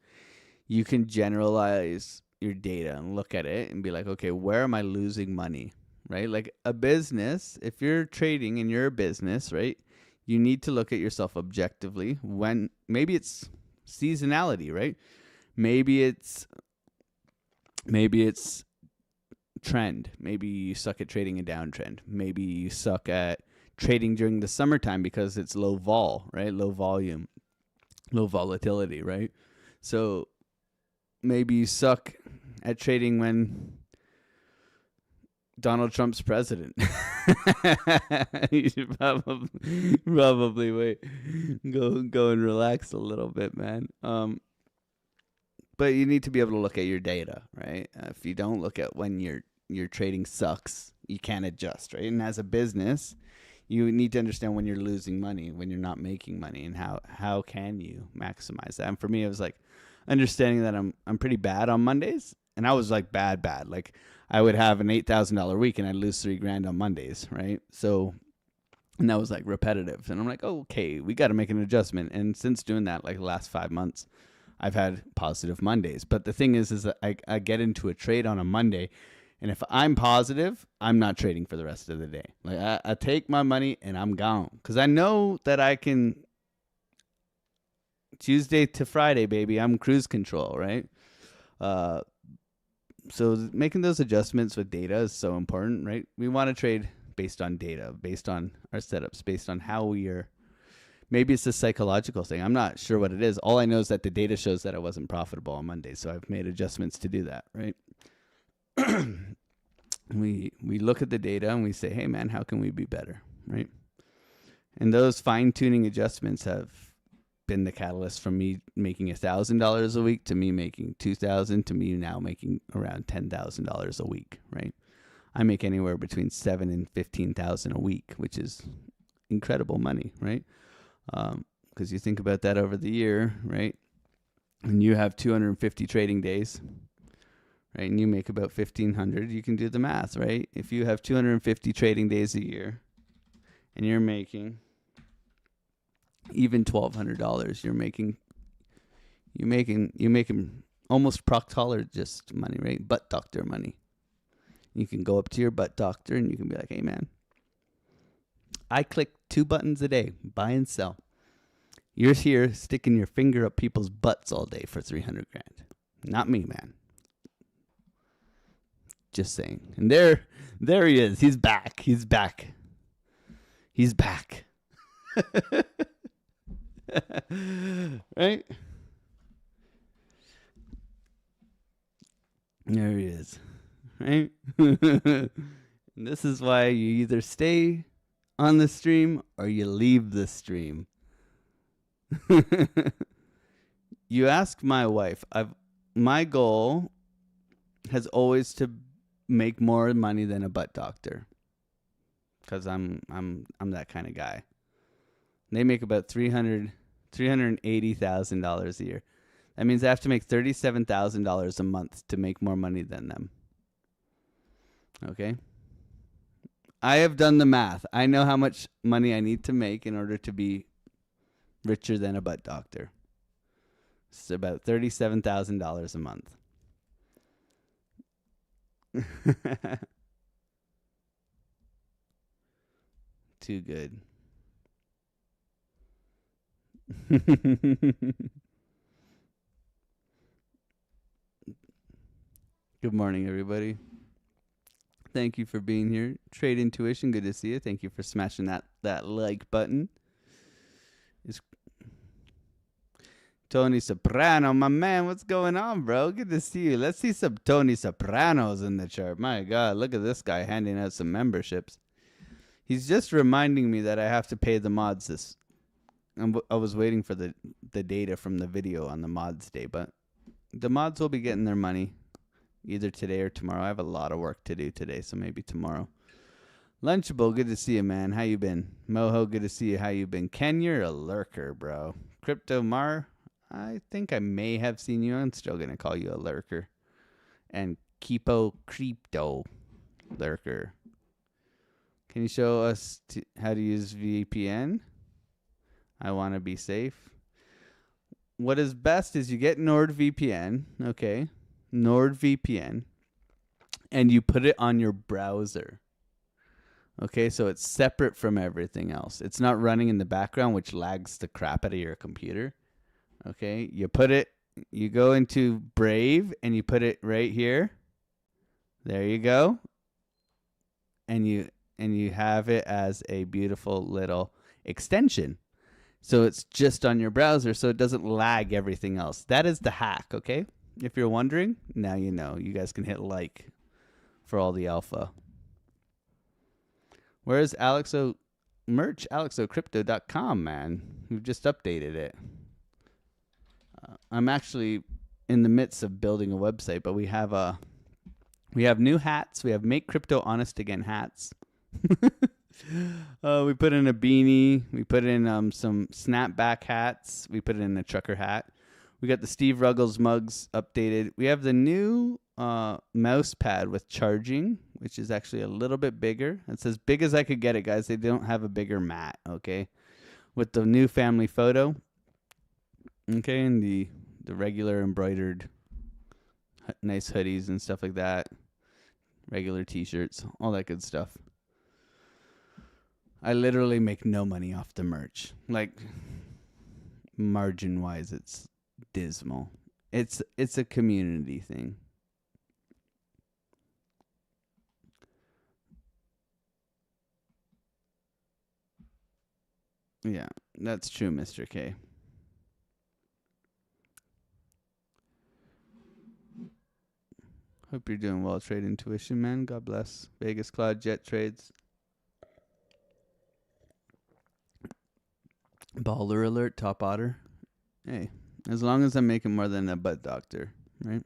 you can generalize your data and look at it and be like, okay, where am I losing money, right? Like a business, if you're trading and you're a business, right, you need to look at yourself objectively. When maybe it's seasonality, right? Maybe it's trend. Maybe you suck at trading a downtrend. Maybe you suck at trading during the summertime because it's low vol, right? Low volume, low volatility, right? So maybe you suck at trading when Donald Trump's president. You should probably wait. Go and relax a little bit, man. But you need to be able to look at your data, right? If you don't look at when your trading sucks, you can't adjust, right? And as a business, you need to understand when you're losing money, when you're not making money, and how can you maximize that? And for me, it was like understanding that I'm pretty bad on Mondays, and I was like bad. Like I would have an $8,000 week and I'd lose $3,000 on Mondays, right? So, and that was like repetitive, and I'm like, oh, okay, we got to make an adjustment. And since doing that, like the last 5 months, I've had positive Mondays. But the thing is that I get into a trade on a Monday, and if I'm positive, I'm not trading for the rest of the day. Like I take my money and I'm gone because I know that I can. Tuesday to Friday, baby, I'm cruise control, right? So making those adjustments with data is so important, right? We want to trade based on data, based on our setups, based on how we are. Maybe it's a psychological thing. I'm not sure what it is. All I know is that the data shows that I wasn't profitable on Monday, so I've made adjustments to do that, right? We look at the data and we say, hey, man, how can we be better, right? And those fine-tuning adjustments have been the catalyst from me making $1,000 a week to me making $2,000 to me now making around $10,000 a week, right? I make anywhere between $7,000 and $15,000 a week, which is incredible money, right? Because you think about that over the year, right? And you have 250 trading days, right? And you make about 1,500. You can do the math, right? If you have 250 trading days a year, and you're making even $1,200, you're making almost proctologist money, right? Butt doctor money. You can go up to your butt doctor and you can be like, hey, man, I click 2 buttons a day, buy and sell. You're here sticking your finger up people's butts all day for $300,000. Not me, man. Just saying. And there he is. He's back. Right? There he is. Right? And this is why you either stay on the stream or you leave the stream. You ask my wife. My goal has always to make more money than a butt doctor, because I'm that kind of guy. They make about $380,000 a year. That means I have to make $37,000 a month to make more money than them. Okay? I have done the math. I know how much money I need to make in order to be Richer than a butt doctor. It's about $37,000 a month. Too good. Good morning, everybody. Thank you for being here. Trade Intuition, good to see you. Thank you for smashing that like button. It's Tony Soprano, my man, what's going on, bro? Good to see you. Let's see some Tony Sopranos in the chart. My God, look at this guy handing out some memberships. He's just reminding me that I have to pay the mods this. I was waiting for the data from the video on the mods day, but the mods will be getting their money either today or tomorrow. I have a lot of work to do today, so maybe tomorrow. Lunchable, good to see you, man. How you been? Moho, good to see you. How you been? Ken, you're a lurker, bro. Crypto Mar, I think I may have seen you. I'm still going to call you a lurker. And AlexOCrypto, lurker. Can you show us how to use VPN? I want to be safe. What is best is you get NordVPN, okay? NordVPN, and you put it on your browser. Okay, so it's separate from everything else. It's not running in the background, which lags the crap out of your computer. Okay, you go into Brave, and you put it right here. There you go. And you have it as a beautiful little extension. So it's just on your browser, so it doesn't lag everything else. That is the hack, okay? If you're wondering, now you know. You guys can hit like for all the alpha. Where's Alexo merch? AlexOCrypto.com, man. We've just updated it. I'm actually in the midst of building a website, but we have new hats. We have Make Crypto Honest Again hats. We put in a beanie. We put in some snapback hats. We put in a trucker hat. We got the Steve Ruggles mugs updated. We have the new mouse pad with charging, which is actually a little bit bigger. It's as big as I could get it, guys. They don't have a bigger mat, okay? With the new family photo, okay, and the regular embroidered nice hoodies and stuff like that. Regular t-shirts, all that good stuff. I literally make no money off the merch. Like, margin-wise, it's dismal. It's a community thing. Yeah, that's true, Mr. K. Hope you're doing well, Trade Intuition, man. God bless. Vegas Cloud Jet Trades. Baller alert, top otter. Hey, as long as I'm making more than a butt doctor, right?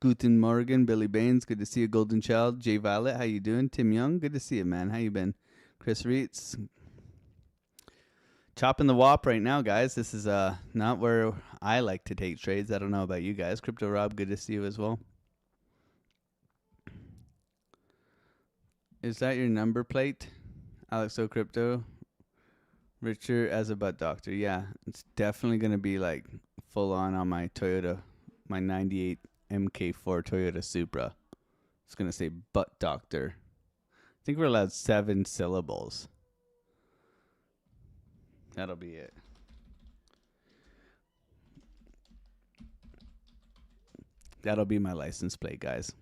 Guten Morgen, Billy Baines, good to see you. Golden Child, Jay Violet, how you doing? Tim Young, good to see you, man. How you been? Chris Reitz. Chopping the wop right now, guys. This is not where I like to take trades. I don't know about you guys. Crypto Rob, good to see you as well. Is that your number plate? AlexOCrypto, richer as a butt doctor. Yeah, it's definitely going to be like full on my Toyota, my 98 MK4 Toyota Supra. It's going to say butt doctor. I think we're allowed 7 syllables. That'll be it. That'll be my license plate, guys.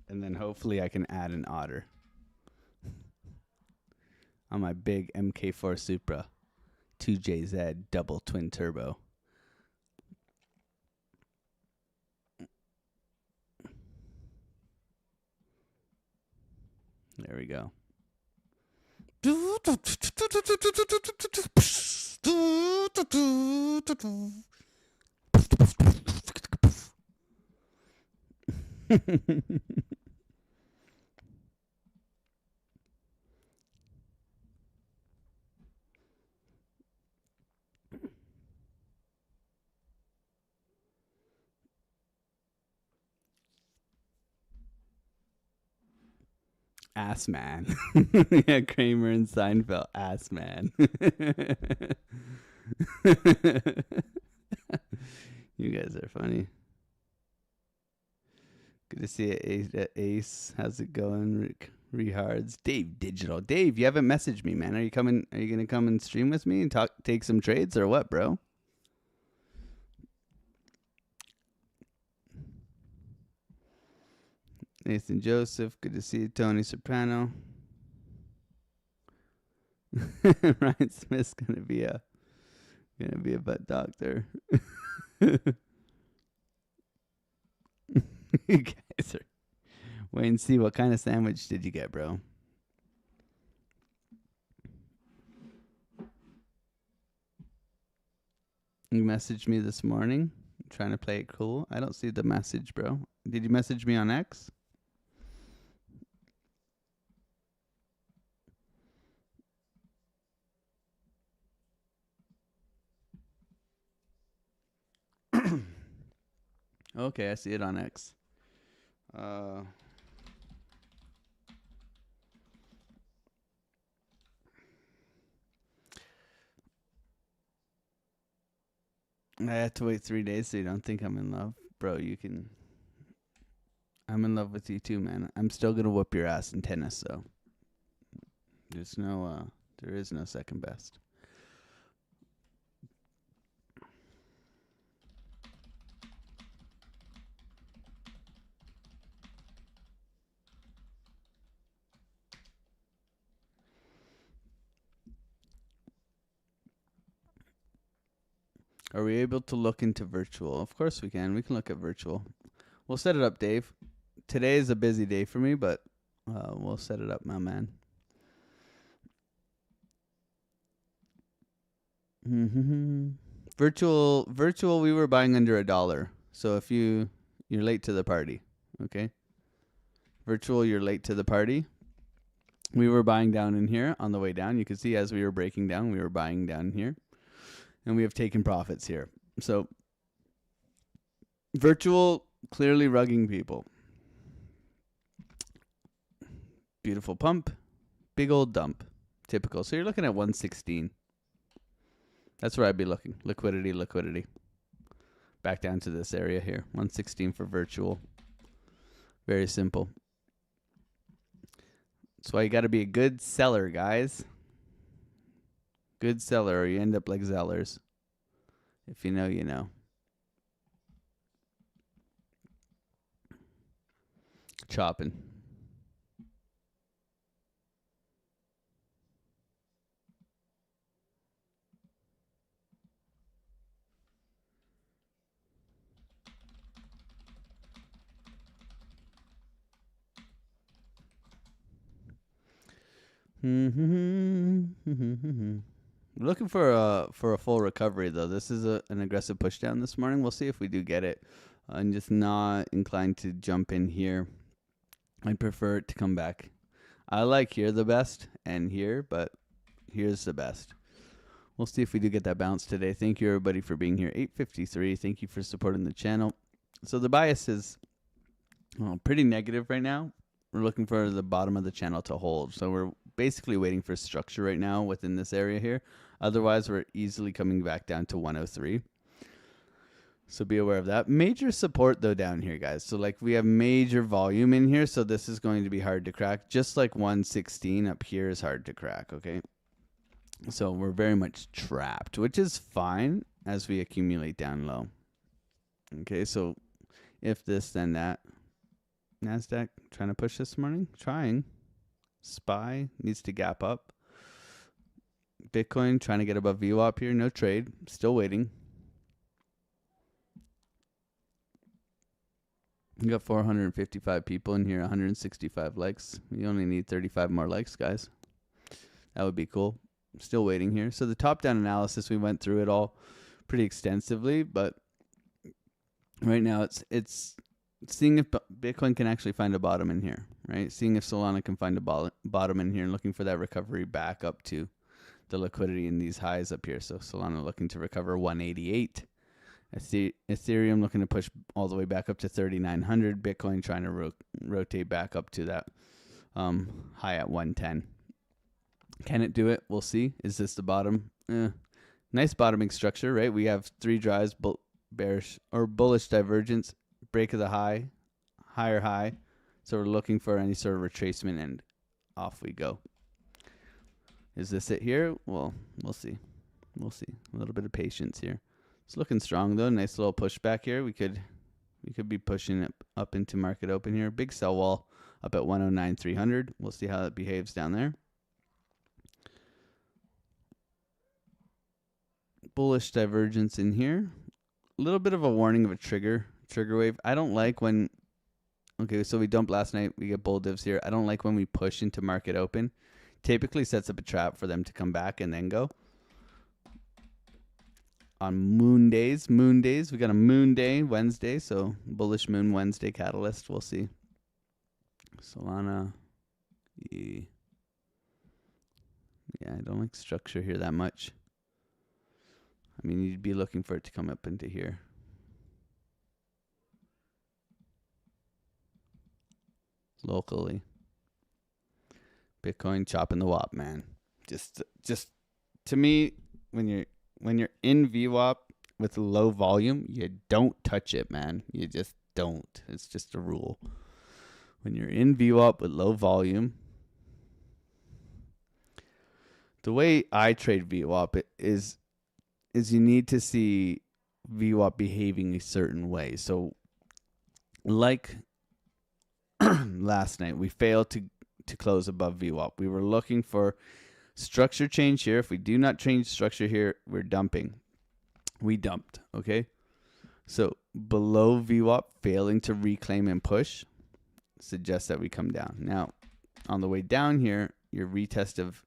And then hopefully I can add an otter on my big MK4 Supra 2JZ double twin turbo. There we go. Ass man. Yeah, Kramer and Seinfeld. Ass man. You guys are funny. Good to see it, Ace. How's it going, Rehards? Dave Digital. Dave, you haven't messaged me, man. Are you coming? Are you gonna come and stream with me and take some trades or what, bro? Nathan Joseph. Good to see you, Tony Soprano. Ryan Smith's gonna be a butt doctor. You guys are wait and see what kind of sandwich did you get, bro? You messaged me this morning. I'm trying to play it cool. I don't see the message, bro. Did you message me on X? Okay, I see it on X. I had to wait 3 days so you don't think I'm in love. Bro, I'm in love with you too, man. I'm still gonna whoop your ass in tennis, though. There is no second best. Are we able to look into virtual? Of course we can. We can look at virtual. We'll set it up, Dave. Today is a busy day for me, but we'll set it up, my man. Virtual, we were buying under $1. So if you're late to the party, okay? Virtual, you're late to the party. We were buying down in here on the way down. You can see as we were breaking down, we were buying down here. And we have taken profits here. So virtual, clearly rugging people. Beautiful pump. Big old dump. Typical. So you're looking at 116. That's where I'd be looking. Liquidity. Back down to this area here. 116 for virtual. Very simple. That's why you got to be a good seller, guys. Good seller, or you end up like Zellers. If you know, you know. Chopping. Looking for a full recovery though. This is an aggressive push down this morning. We'll see if we do get it. I'm just not inclined to jump in here. I prefer it to come back. I like here the best and here, but here's the best. We'll see if we do get that bounce today. Thank you everybody for being here. 8:53. Thank you for supporting the channel. So the bias is pretty negative right now. We're looking for the bottom of the channel to hold. So we're basically waiting for structure right now within this area here. Otherwise, we're easily coming back down to 103. So be aware of that. Major support, though, down here, guys. So, like, we have major volume in here. So this is going to be hard to crack. Just like 116 up here is hard to crack, okay? So we're very much trapped, which is fine as we accumulate down low. Okay, so if this, then that. NASDAQ trying to push this morning. Trying. SPY needs to gap up. Bitcoin trying to get above VWAP here. No trade. Still waiting. We got 455 people in here. 165 likes. We only need 35 more likes, guys. That would be cool. Still waiting here. So the top-down analysis, we went through it all pretty extensively, but right now it's seeing if Bitcoin can actually find a bottom in here, right? Seeing if Solana can find a bottom in here and looking for that recovery back up to the liquidity in these highs up here. So Solana looking to recover 188. Ethereum looking to push all the way back up to 3,900. Bitcoin trying to rotate back up to that high at 110. Can it do it? We'll see. Is this the bottom? Nice bottoming structure, right? We have 3 drives, bearish or bullish divergence, break of the high, higher high. So we're looking for any sort of retracement, and off we go. Is this it here? Well, we'll see. We'll see. A little bit of patience here. It's looking strong though. Nice little pushback here. We could be pushing it up into market open here. Big sell wall up at 109,300. We'll see how it behaves down there. Bullish divergence in here. A little bit of a warning of a trigger wave. I don't like when, okay, so we dumped last night. We get bull divs here. I don't like when we push into market open. Typically sets up a trap for them to come back and then go. On moon days, we got a moon day Wednesday, so bullish moon Wednesday catalyst. We'll see. Solana, yeah, I don't like structure here that much. I mean, you'd be looking for it to come up into here. Locally. Bitcoin chopping the wop, man. Just to me, when you're in VWAP with low volume, you don't touch it, man. You just don't. It's just a rule. When you're in VWAP with low volume, the way I trade VWAP is you need to see VWAP behaving a certain way. So like last night, we failed to close above VWAP. We were looking for structure change here. If we do not change structure here, we're dumping. We dumped, okay? So below VWAP, failing to reclaim and push suggests that we come down. Now, on the way down here, your retest of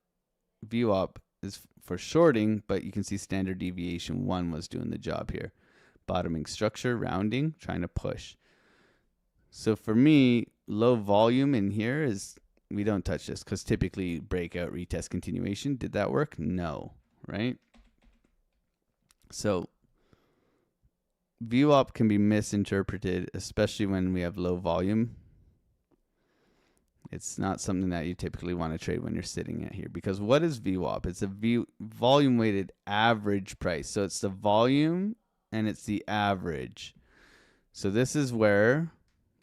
VWAP is for shorting, but you can see standard deviation 1 was doing the job here. Bottoming structure, rounding, trying to push. So for me, low volume in here is, we don't touch this because typically breakout, retest, continuation. Did that work? No, right? So VWAP can be misinterpreted, especially when we have low volume. It's not something that you typically want to trade when you're sitting at here, because what is VWAP? It's a volume weighted average price. So it's the volume and it's the average. So this is where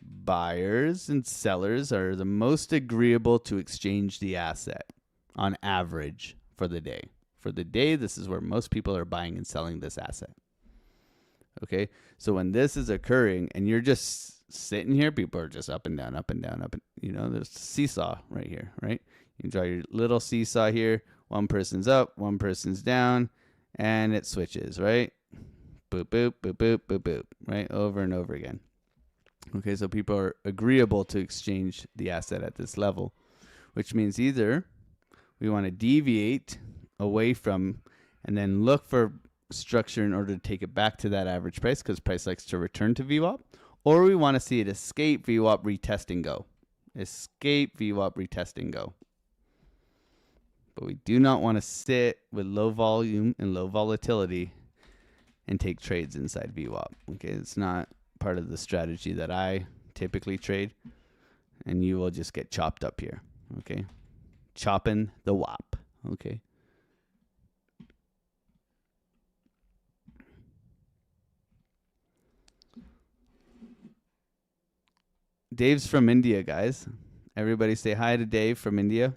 buyers and sellers are the most agreeable to exchange the asset on average for the day. For the day, this is where most people are buying and selling this asset. Okay, so when this is occurring and you're just sitting here, people are just up and down, up and down, up and, you know, there's a seesaw right here, right? You draw your little seesaw here. One person's up, one person's down, and it switches, right? Boop, boop, boop, boop, boop, boop, right? Over and over again. Okay, so people are agreeable to exchange the asset at this level, which means either we want to deviate away from and then look for structure in order to take it back to that average price, because price likes to return to VWAP, or we want to see it escape VWAP, retest and go. Escape VWAP, retest and go. But we do not want to sit with low volume and low volatility and take trades inside VWAP. Okay, it's not part of the strategy that I typically trade, and you will just get chopped up here. Okay, chopping the WAP. Okay. Dave's from India, guys. Everybody say hi to Dave from India.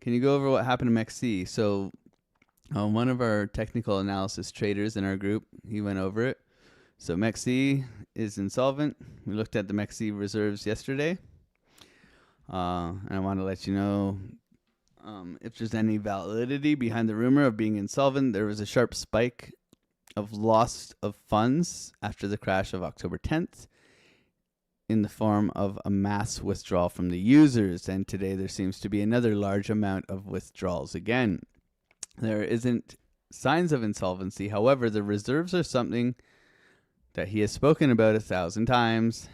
Can you go over what happened to MexC? So one of our technical analysis traders in our group, he went over it. So MexC is insolvent. We looked at the MexC reserves yesterday. And I want to let you know, if there's any validity behind the rumor of being insolvent, there was a sharp spike of loss of funds after the crash of October 10th in the form of a mass withdrawal from the users. And today there seems to be another large amount of withdrawals again. There isn't signs of insolvency. However, the reserves are something that he has spoken about 1,000 times,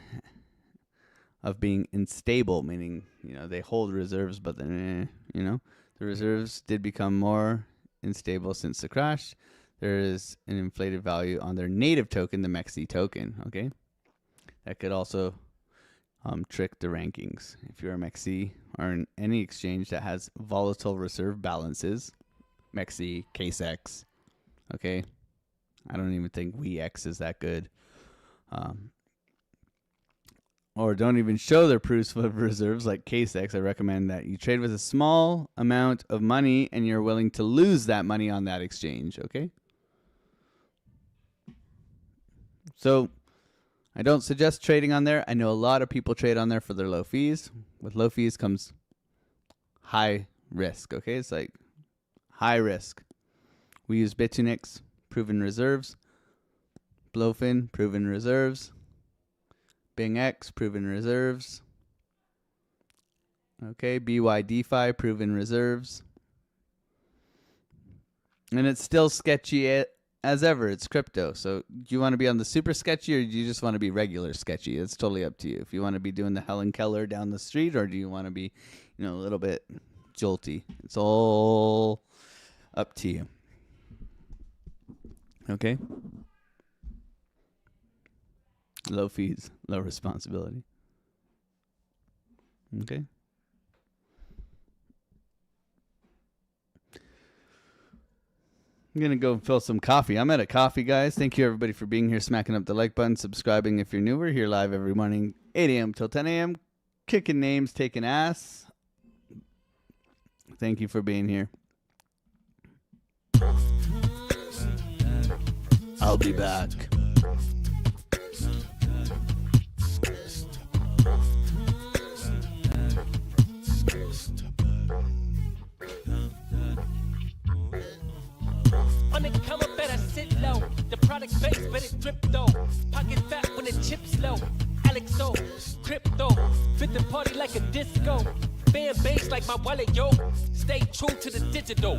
of being unstable, meaning, you know, they hold reserves, but then, you know, the reserves did become more unstable since the crash. there is an inflated value on their native token, the MexC token. Okay, that could also trick the rankings. If you're a MexC or in any exchange that has volatile reserve balances, MexC, CaseX. Okay, I don't even think WeX is that good. Or don't even show their proofs of reserves like CaseX. I recommend that you trade with a small amount of money and you're willing to lose that money on that exchange, okay? So I don't suggest trading on there. I know a lot of people trade on there for their low fees. With low fees comes high risk, okay? It's like high risk. We use Bitunix, proven reserves. BloFin, proven reserves. BingX, proven reserves. Okay, BYDFI, proven reserves. And it's still sketchy as ever. It's crypto. So do you want to be on the super sketchy or do you just want to be regular sketchy? It's totally up to you. If you want to be doing the Helen Keller down the street or do you want to be, a little bit jolty? It's all up to you. Okay? Low fees, low responsibility. Okay. I'm going to go fill some coffee. I'm out of coffee, guys. Thank you, everybody, for being here, smacking up the like button, subscribing if you're new. We're here live every morning, 8 a.m. till 10 a.m., kicking names, taking ass. Thank you for being here. I'll be back. On the come up, better sit low. The product base, better drip though. Pocket fat when the chips low. AlexOCrypto, fit the party like a disco. Band bass like my wallet, yo. Stay true to the digital.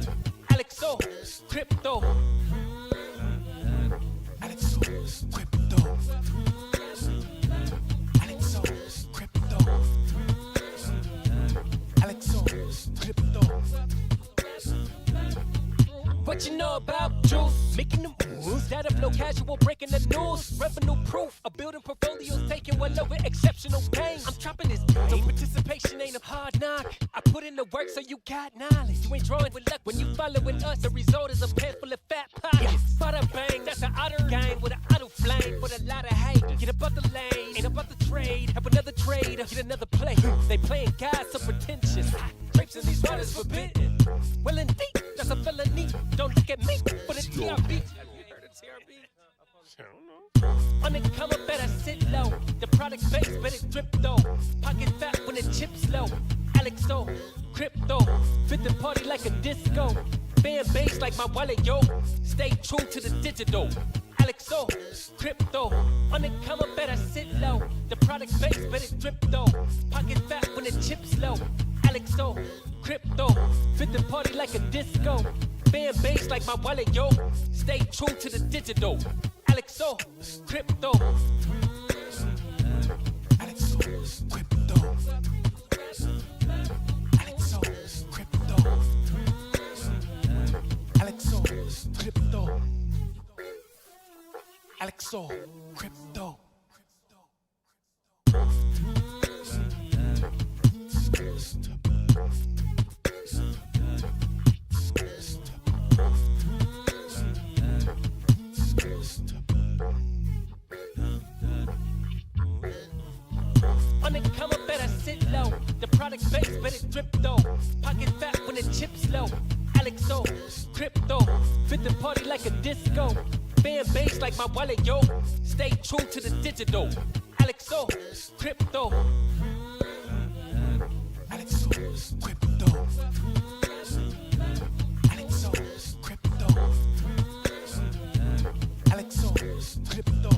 AlexOCrypto. AlexOCrypto. AlexOCrypto. AlexOCrypto. What you know about juice? Making the moves, that of low casual, breaking the news. Revenue proof, a building portfolios taking well over exceptional pain. I'm trapping this game, so participation ain't a hard knock. I put in the work so you got knowledge. You ain't drawing with luck when you following us. The result is a pants full of fat pockets. Bada bang, that's an otter game with an auto flame. With a lot of hate, get about the lane, ain't about the trade. Have another trade, get another play. They playing God so pretentious. Grapes in these waters forbidden. Well indeed, that's a felony. Don't look at me for the TRB. Have you heard of TRB? I don't know. On the come up, better sit low. The product base, better drip though. Pocket fat when the chips low. AlexOCrypto, fit the party like a disco. Band bass like my wallet, yo. Stay true to the digital. AlexOCrypto, on the come up, better sit low. The product base, better drip though. Pocket fat when the chips low. AlexOCrypto, fit the party like a disco. Band bass like my wallet, yo. Stay true to the digital. AlexOCrypto. AlexOCrypto. AlexOCrypto. AlexOCrypto. AlexOCrypto. On the come up, better sit low. The product base, better drip though. Pocket fat when the chips low. AlexOCrypto, fit the party like a disco. Band bass like my wallet, yo. Stay true to the digital. AlexOCrypto. AlexOCrypto. AlexOCrypto. AlexOCrypto.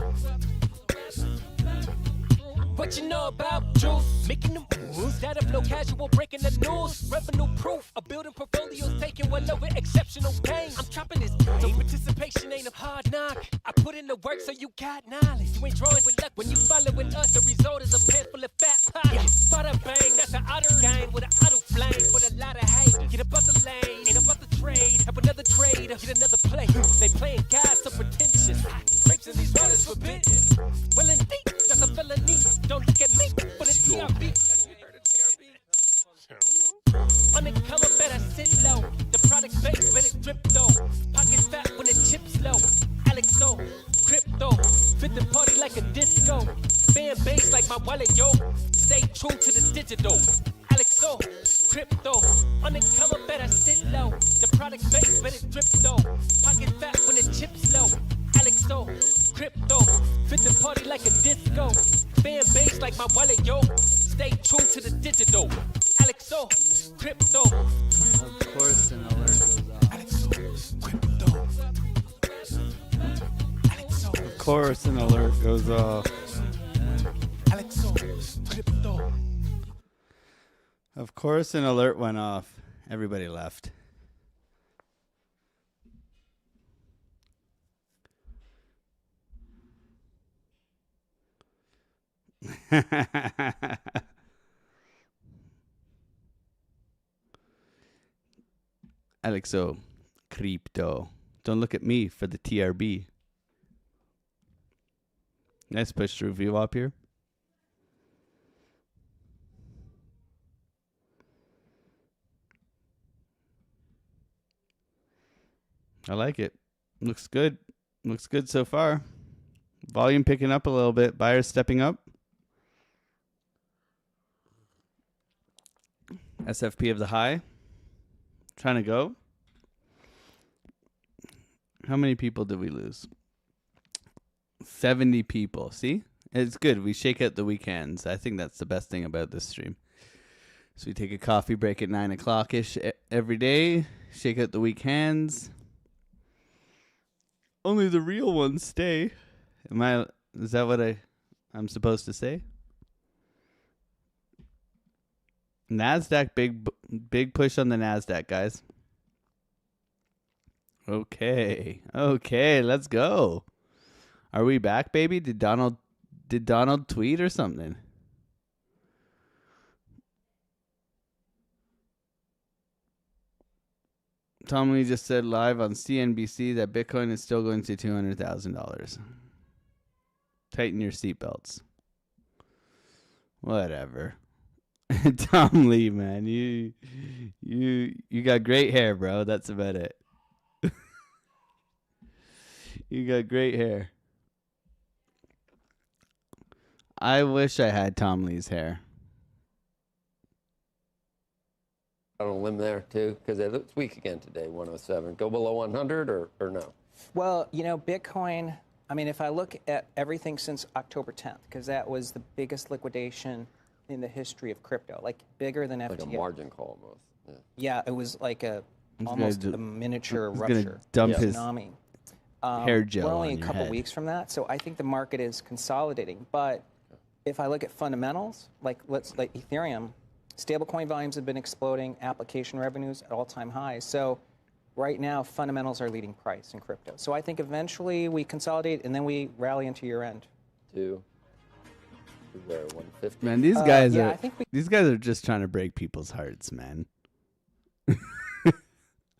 What you know about juice? Making the moves, that of low casual, breaking the news. Revenue proof, a building portfolios taking well over exceptional pain. I'm trapping this game, so participation ain't a hard knock. I put in the work so you got knowledge. You ain't drawing with luck when you following us. The result is a pants full of fat pockets. Bada bang, that's an otter game with an auto flame. With a lot of hate, get about the lane, ain't about the trade. Have another trade, later, get another play. They playing God so pretentious. Rapes in these waters forbidden. Well, indeed, that's a felony. Don't look at me, but it's TRB. Undercover, better sit low. The product base, better drip though. Pocket fat when the chips low. AlexOCrypto, fit the party like a disco. Fan base like my wallet, yo. Stay true to the digital. AlexOCrypto, undercover, better sit low. The product base, better drip though. Pocket fat when the chips low. AlexOCrypto, fit the party like a disco. Fan base like my wallet, yo. Stay true to the digital. AlexOCrypto. Of course, an alert goes off. AlexOCrypto. Of course, an alert goes off. AlexOCrypto. Of course, an alert went off. Everybody left. AlexOCrypto. Don't look at me for the TRB. Nice push through VWAP here. I like it. Looks good. Looks good so far. Volume picking up a little bit. Buyers stepping up. SFP of the high. Trying to go. How many people did we lose? 70 people. See? It's good. We shake out the weekends. I think that's the best thing about this stream. So we take a coffee break at 9 o'clock-ish every day. Shake out the weekends. Only the real ones stay. Is that what I'm supposed to say? NASDAQ, big push on the NASDAQ, guys. Okay, let's go. Are we back, baby? Did Donald tweet or something? Tom Lee just said live on CNBC that Bitcoin is still going to $200,000. Tighten your seatbelts. Whatever. Tom Lee, man, you got great hair, bro. That's about it. You got great hair. I wish I had Tom Lee's hair. On a limb there too, because it's weak again today, 107. Go below 100 or no? Well, you know, Bitcoin, I mean, if I look at everything since October 10th, because that was the biggest liquidation in the history of crypto, like bigger than FTX. Like a margin call almost. Yeah, it was like almost a miniature He's rupture. gonna dump his tsunami. hair gel We're only on a your couple head. weeks from that, so I think the market is consolidating. But if I look at fundamentals, like Ethereum, stablecoin volumes have been exploding, application revenues at all-time highs. So right now, fundamentals are leading price in crypto. So I think eventually we consolidate and then we rally into year end. Where 150? Man, these guys yeah, are I think these guys are just trying to break people's hearts, man.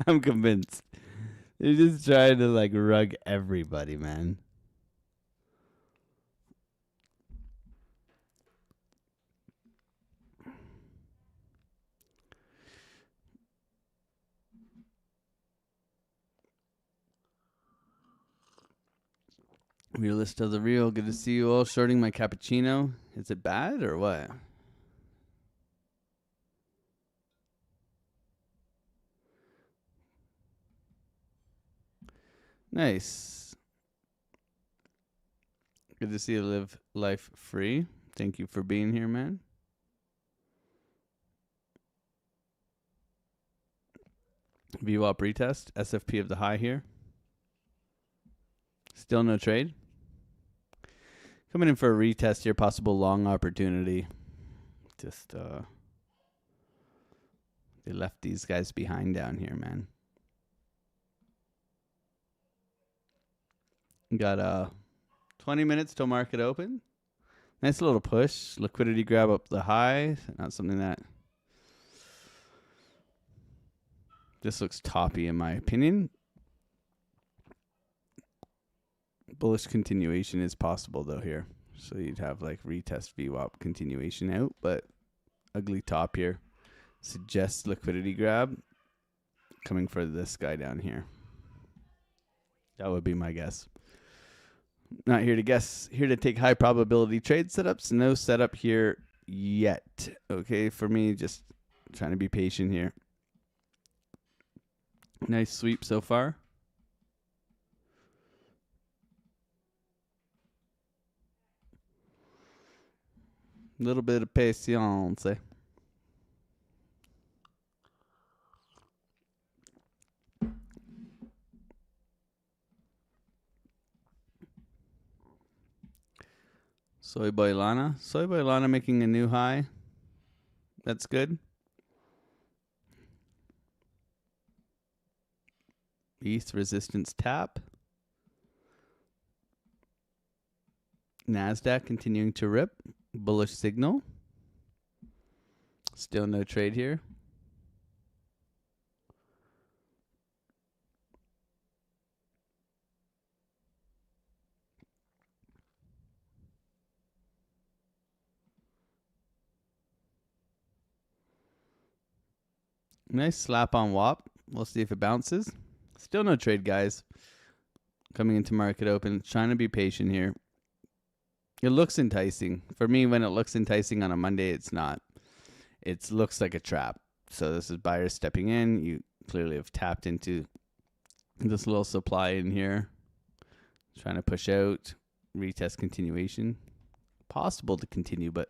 I'm convinced. They're just trying to like rug everybody, man. Realist of the real. Good to see you all shorting my cappuccino. Is it bad or what? Nice. Good to see you live life free. Thank you for being here, man. VWAP retest. SFP of the high here. Still no trade. Coming in for a retest here. Possible long opportunity. Just, they left these guys behind down here, man. Got 20 minutes till market open. Nice little push. Liquidity grab up the high. Not something that just looks toppy in my opinion. Bullish continuation is possible though here. So you'd have like retest VWAP continuation out, but ugly top here. Suggests liquidity grab coming for this guy down here. That would be my guess. Not here to guess, here to take high probability trade setups. No setup here yet. Okay, for me, just trying to be patient here. Nice sweep so far. A little bit of patience. Soy Boy Lana making a new high. That's good. ETH resistance tap. NASDAQ continuing to rip. Bullish signal. Still no trade here. Nice slap on WAP. We'll see if it bounces. Still no trade, guys. Coming into market open. Trying to be patient here. It looks enticing. For me, when it looks enticing on a Monday, it's not. It looks like a trap. So this is buyers stepping in. You clearly have tapped into this little supply in here. Trying to push out. Retest continuation. Possible to continue, but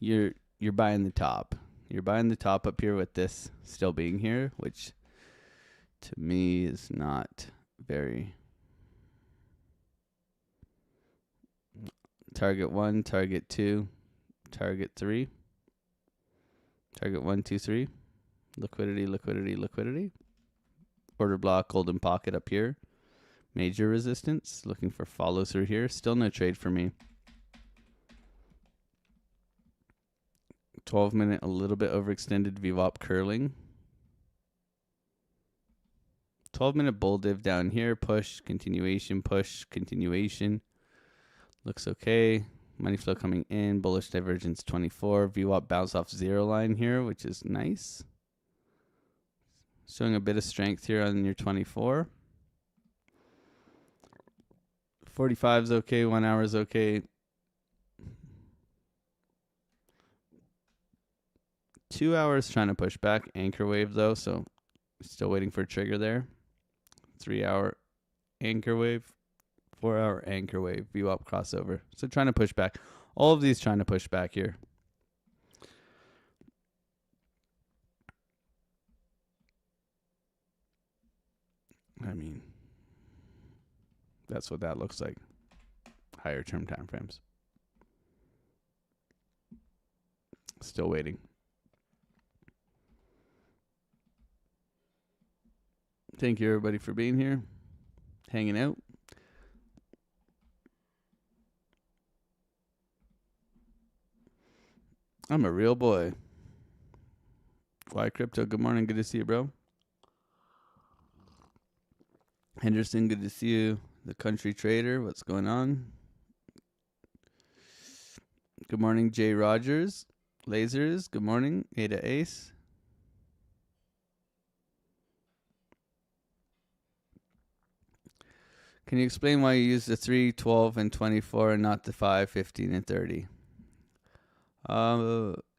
you're buying the top. You're buying the top up here with this still being here, which to me is not very. Target 1, target 2, target 3. Target 1, 2, 3. Liquidity, liquidity, liquidity. Order block, golden pocket up here. Major resistance. Looking for follow through here. Still no trade for me. 12-minute, a little bit overextended VWAP curling. 12-minute bull div down here. Push, continuation, push, continuation. Looks okay. Money flow coming in. Bullish divergence 24. VWAP bounce off zero line here, which is nice. Showing a bit of strength here on your 24. 45 is okay. 1 hour is okay. 2 hours trying to push back. Anchor wave though, so still waiting for a trigger there. 3 hour anchor wave. 4 hour anchor wave. VWAP crossover. So trying to push back. All of these trying to push back here. I mean, that's what that looks like. Higher term time frames. Still waiting. Thank you, everybody, for being here, hanging out. I'm a real boy. Crypto, good morning. Good to see you, bro. Henderson, good to see you. The Country Trader, what's going on? Good morning, Jay Rogers. Lasers, good morning. Ada Ace. Can you explain why you use the 3, 12, and 24 and not the 5, 15, and 30?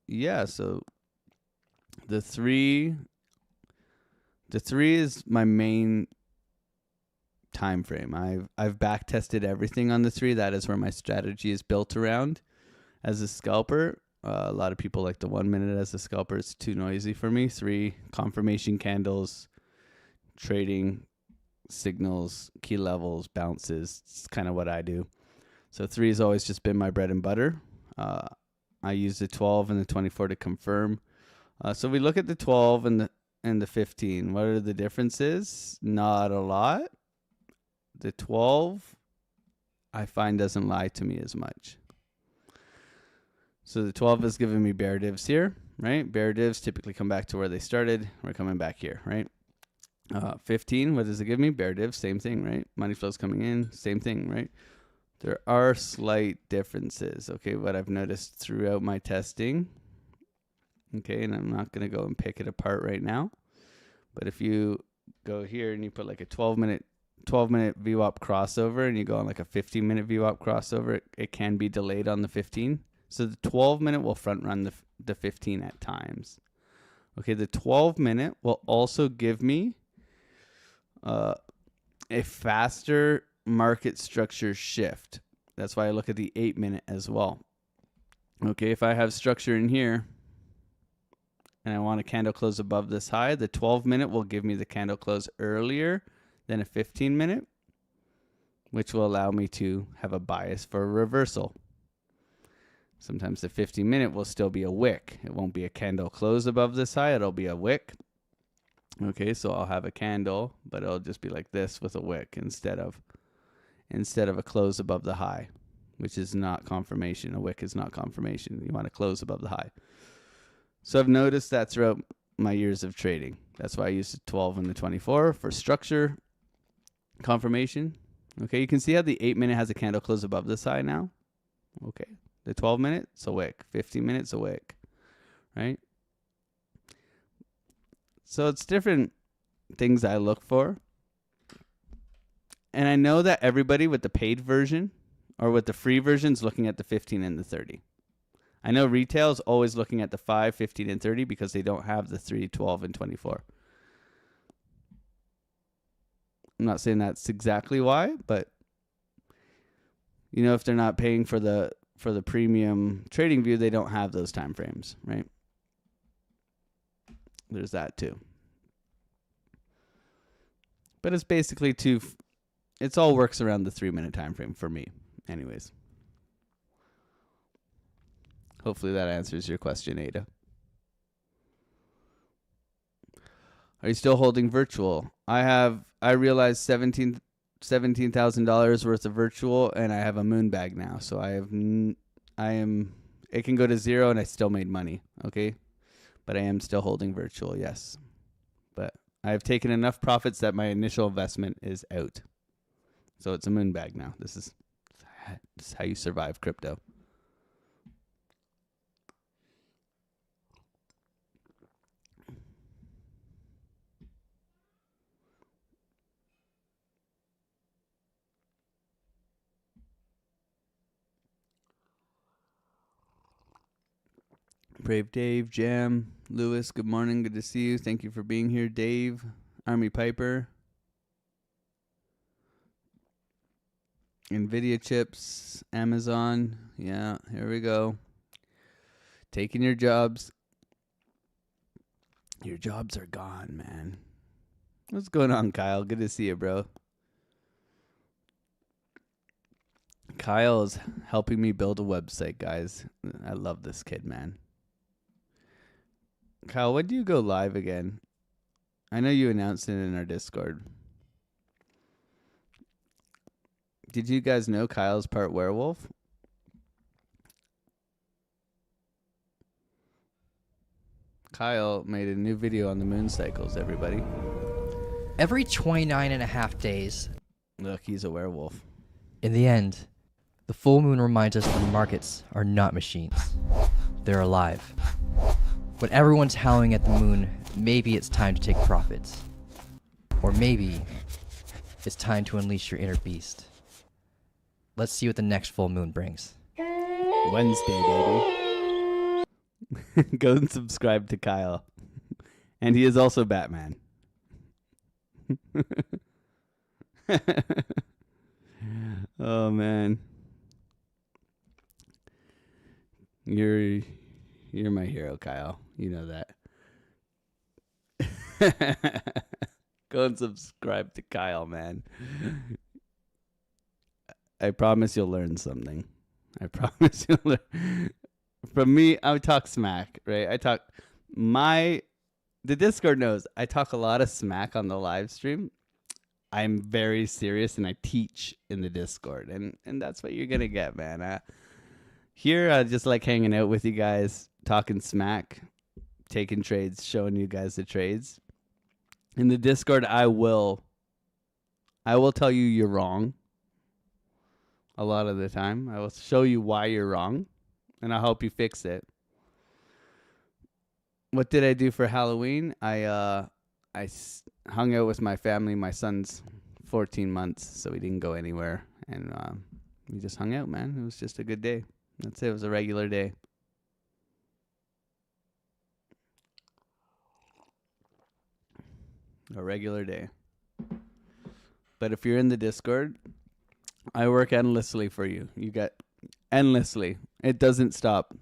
Yeah, so the 3 is my main time frame. I've back tested everything on the 3. That is where my strategy is built around. As a scalper, a lot of people like the 1 minute as a scalper. It's too noisy for me. 3 confirmation candles, trading signals, key levels, bounces. It's kind of what I do. So 3 has always just been my bread and butter. I use the 12 and the 24 to confirm. So we look at the 12 and the 15. What are the differences? Not a lot. The 12, I find, doesn't lie to me as much. So the 12 is giving me bear divs here, right? Bear divs typically come back to where they started. We're coming back here, right? 15, what does it give me? Bear div, same thing, right? Money flows coming in, same thing, right? There are slight differences, okay, what I've noticed throughout my testing. Okay, and I'm not going to go and pick it apart right now. But if you go here and you put like a 12-minute VWAP crossover and you go on like a 15-minute VWAP crossover, it can be delayed on the 15. So the 12-minute will front run the 15 at times. Okay, the 12-minute will also give me a faster market structure shift. That's why I look at the 8-minute as well. Okay, if I have structure in here and I want a candle close above this high, the 12-minute will give me the candle close earlier than a 15-minute, which will allow me to have a bias for a reversal. Sometimes the 15-minute will still be a wick. It won't be a candle close above this high. It'll be a wick. Okay, so I'll have a candle, but it'll just be like this with a wick instead of a close above the high, which is not confirmation. A wick is not confirmation. You want to close above the high. So I've noticed that throughout my years of trading. That's why I use the 12 and the 24 for structure confirmation. Okay, you can see how the 8-minute has a candle close above this high now. Okay, the 12-minute, it's a wick. 15 minutes, a wick, right? So it's different things I look for. And I know that everybody with the paid version or with the free version is looking at the 15 and the 30. I know retail is always looking at the 5, 15, and 30 because they don't have the 3, 12, and 24. I'm not saying that's exactly why, but you know, if they're not paying for the premium trading view, they don't have those time frames, right? There's that too. But it's basically it's all works around the 3-minute time frame for me anyways. Hopefully that answers your question, Ada. Are you still holding virtual? I realized $17,000 worth of virtual, and I have a moon bag now. So it can go to zero and I still made money. Okay. But I am still holding virtual. Yes. But I've taken enough profits that my initial investment is out. So it's a moon bag now. This is how you survive crypto. Brave Dave, Jam, Lewis, good morning. Good to see you. Thank you for being here. Dave, Army Piper, Nvidia chips, Amazon. Yeah, here we go. Taking your jobs. Your jobs are gone, man. What's going on, Kyle? Good to see you, bro. Kyle is helping me build a website, guys. I love this kid, man. Kyle, when do you go live again? I know you announced it in our Discord. Did you guys know Kyle's part werewolf? Kyle made a new video on the moon cycles, everybody. Every 29 and a half days, Look, he's a werewolf. in the end, the full moon reminds us that markets are not machines. They're alive. When everyone's howling at the moon, maybe it's time to take profits. Or maybe it's time to unleash your inner beast. Let's see what the next full moon brings. Wednesday, baby. Go and subscribe to Kyle. And he is also Batman. Oh, man. You're my hero, Kyle. You know that. Go and subscribe to Kyle, man. I promise you'll learn something. I promise you'll learn. From me, I would talk smack, right? The Discord knows I talk a lot of smack on the live stream. I'm very serious and I teach in the Discord. And that's what you're going to get, man. Here, I just like hanging out with you guys, talking smack, taking trades, showing you guys the trades. In the Discord, I will tell you you're wrong. A lot of the time, I will show you why you're wrong, and I'll help you fix it. What did I do for Halloween? I hung out with my family. My son's 14 months, so we didn't go anywhere, and we just hung out, man. It was just a good day. That's it. It was a regular day. A regular day. But if you're in the Discord, I work endlessly for you. You get endlessly. It doesn't stop.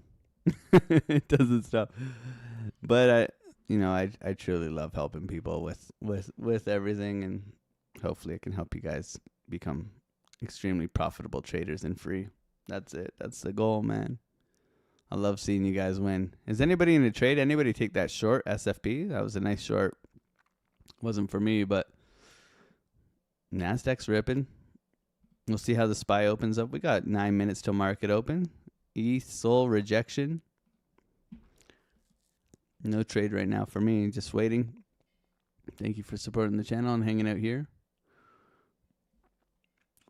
It doesn't stop. But I truly love helping people with everything, and hopefully I can help you guys become extremely profitable traders and free. That's it. That's the goal, man. I love seeing you guys win. Is anybody in a trade? Anybody take that short SFP? That was a nice short. Wasn't for me, but Nasdaq's ripping. We'll see how the SPY opens up. We got 9 minutes till market open. Sol rejection. No trade right now for me. Just waiting. Thank you for supporting the channel and hanging out here.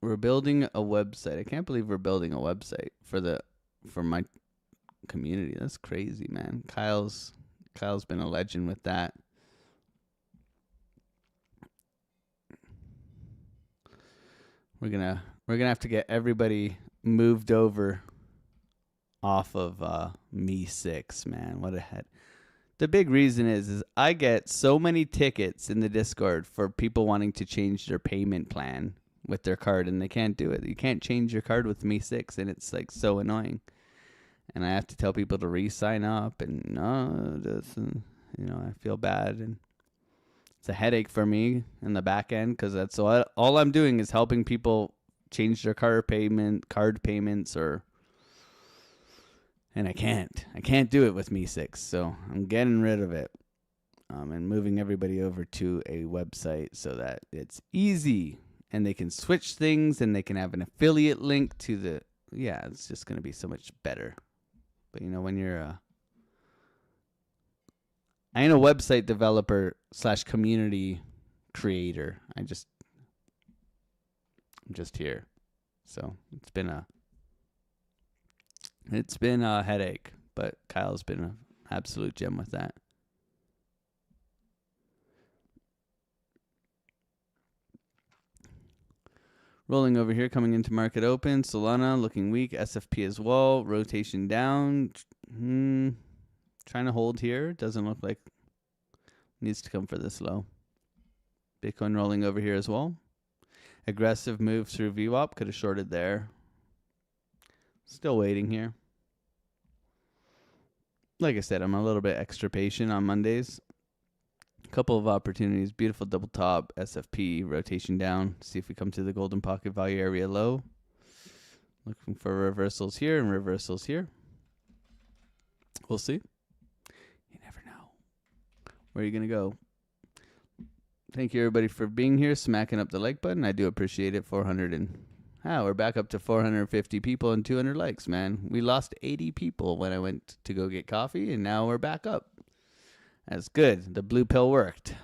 We're building a website. I can't believe we're building a website for my community. That's crazy, man. Kyle's been a legend with that. We're gonna have to get everybody moved over off of MexC, man. What a head. The big reason is I get so many tickets in the Discord for people wanting to change their payment plan with their card, and they can't do it. You can't change your card with MexC, and it's like so annoying. And I have to tell people to re-sign up, and I feel bad, and it's a headache for me in the back end, because that's all I'm doing is helping people change their card payments, and I can't do it with MexC, so I'm getting rid of it, and moving everybody over to a website so that it's easy, and they can switch things, and they can have an affiliate link to it's just going to be so much better. But when you're I ain't a website developer / community creator. I'm just here. So it's been a headache, but Kyle's been an absolute gem with that. Rolling over here, coming into market open. Solana looking weak. SFP as well. Rotation down. Trying to hold here. Doesn't look like needs to come for this low. Bitcoin rolling over here as well. Aggressive move through VWAP. Could have shorted there. Still waiting here. Like I said, I'm a little bit extra patient on Mondays. Couple of opportunities. Beautiful double top. SFP. Rotation down. See if we come to the golden pocket value area low. Looking for reversals here and reversals here. We'll see. You never know. Where are you going to go? Thank you, everybody, for being here. Smacking up the like button. I do appreciate it. We're back up to 450 people and 200 likes, man. We lost 80 people when I went to go get coffee, and now we're back up. That's good. The blue pill worked.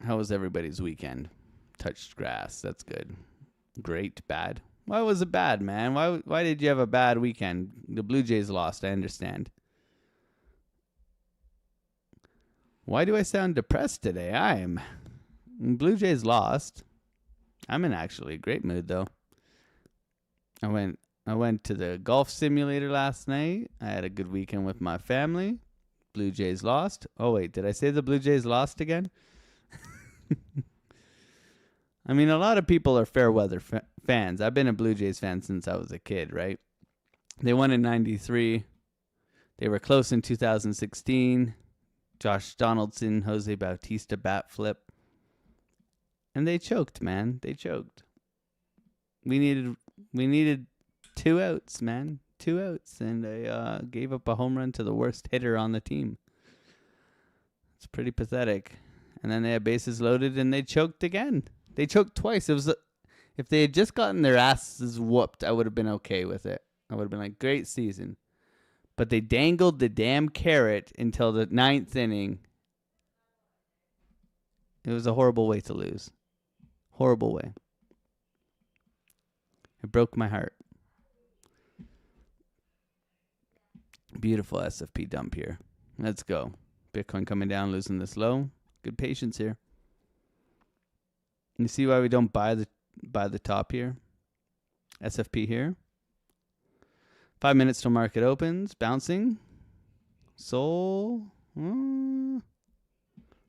How was everybody's weekend? Touched grass. That's good. Great. Bad. Why was it bad, man? Why did you have a bad weekend? The Blue Jays lost. I understand. Why do I sound depressed today? Blue Jays lost. I'm in actually a great mood, though. I went to the golf simulator last night. I had a good weekend with my family. Blue Jays lost. Oh, wait. Did I say the Blue Jays lost again? I mean, a lot of people are fair weather fans. I've been a Blue Jays fan since I was a kid, right? They won in 93. They were close in 2016. Josh Donaldson, Jose Bautista bat flip. And they choked, man. They choked. We needed 2 outs, man. 2 outs. And they gave up a home run to the worst hitter on the team. It's pretty pathetic. And then they had bases loaded, and they choked again. They choked twice. If they had just gotten their asses whooped, I would have been okay with it. I would have been like, great season. But they dangled the damn carrot until the 9th inning. It was a horrible way to lose. Horrible way. It broke my heart. Beautiful SFP dump here. Let's go. Bitcoin coming down, losing this low. Good patience here. You see why we don't buy the top here? SFP here. 5 minutes till market opens. Bouncing. Soul.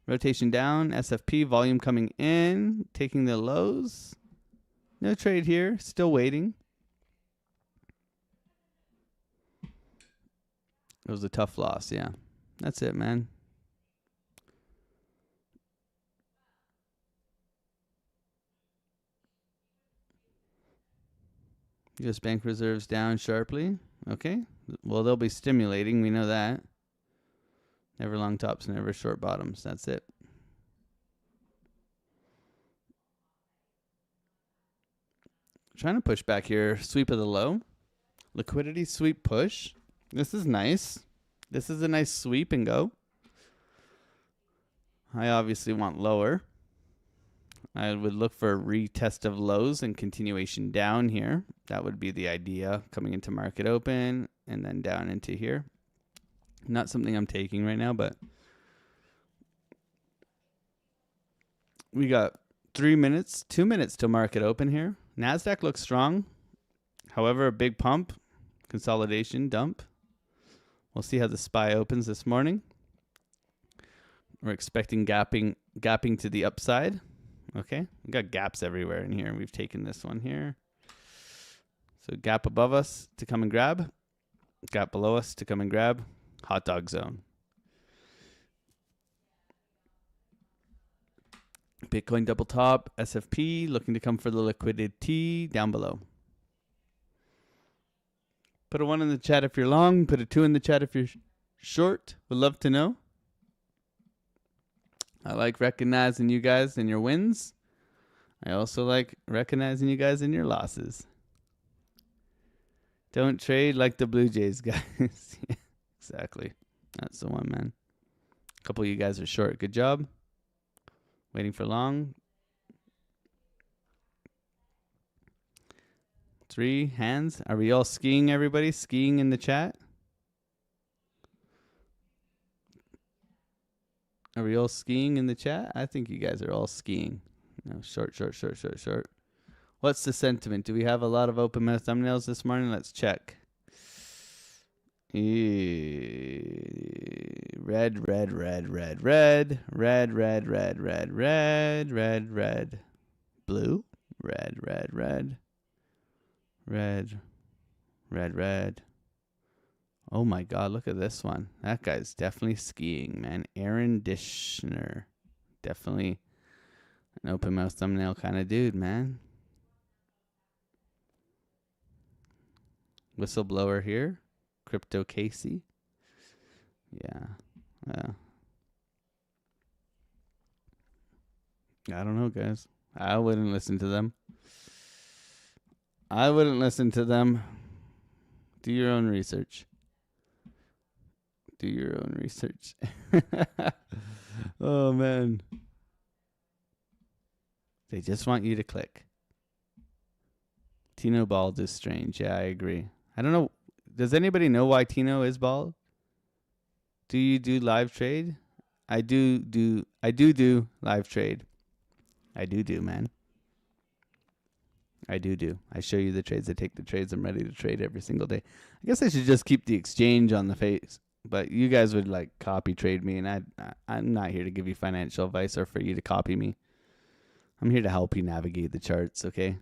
Rotation down. SFP. Volume coming in. Taking the lows. No trade here. Still waiting. It was a tough loss. Yeah. That's it, man. U.S. bank reserves down sharply. Okay. Well, they'll be stimulating. We know that. Never long tops, never short bottoms. That's it. Trying to push back here. Sweep of the low. Liquidity sweep push. This is nice. This is a nice sweep and go. I obviously want lower. I would look for a retest of lows and continuation down here. That would be the idea, coming into market open and then down into here. Not something I'm taking right now, but we got 3 minutes, 2 minutes till market open here. NASDAQ looks strong. However, a big pump, consolidation, dump. We'll see how the SPY opens this morning. We're expecting gapping to the upside. Okay, we got gaps everywhere in here. We've taken this one here. So gap above us to come and grab. Gap below us to come and grab. Hot dog zone. Bitcoin double top. SFP looking to come for the liquidity down below. Put a 1 in the chat if you're long. Put a 2 in the chat if you're short. Would love to know. I like recognizing you guys in your wins. I also like recognizing you guys in your losses. Don't trade like the Blue Jays, guys. Yeah, exactly. That's the one, man. A couple of you guys are short. Good job. Waiting for long. 3 hands. Are we all skiing, everybody? Skiing in the chat? Are we all skiing in the chat? I think you guys are all skiing. No, short. What's the sentiment? Do we have a lot of open mouth thumbnails this morning? Let's check. Red. Blue. Red. Oh my God, look at this one. That guy's definitely skiing, man. Aaron Dishner. Definitely an open mouth thumbnail kind of dude, man. Whistleblower here. Crypto Casey. Yeah. I don't know, guys. I wouldn't listen to them. Do your own research. Oh, man. They just want you to click. Tino bald is strange. Yeah, I agree. I don't know. Does anybody know why Tino is bald? Do you do live trade? I do live trade. I do, man. I do. I show you the trades. I take the trades. I'm ready to trade every single day. I guess I should just keep the exchange on the face. But you guys would like copy trade me, and I'm not here to give you financial advice or for you to copy me. I'm here to help you navigate the charts, okay?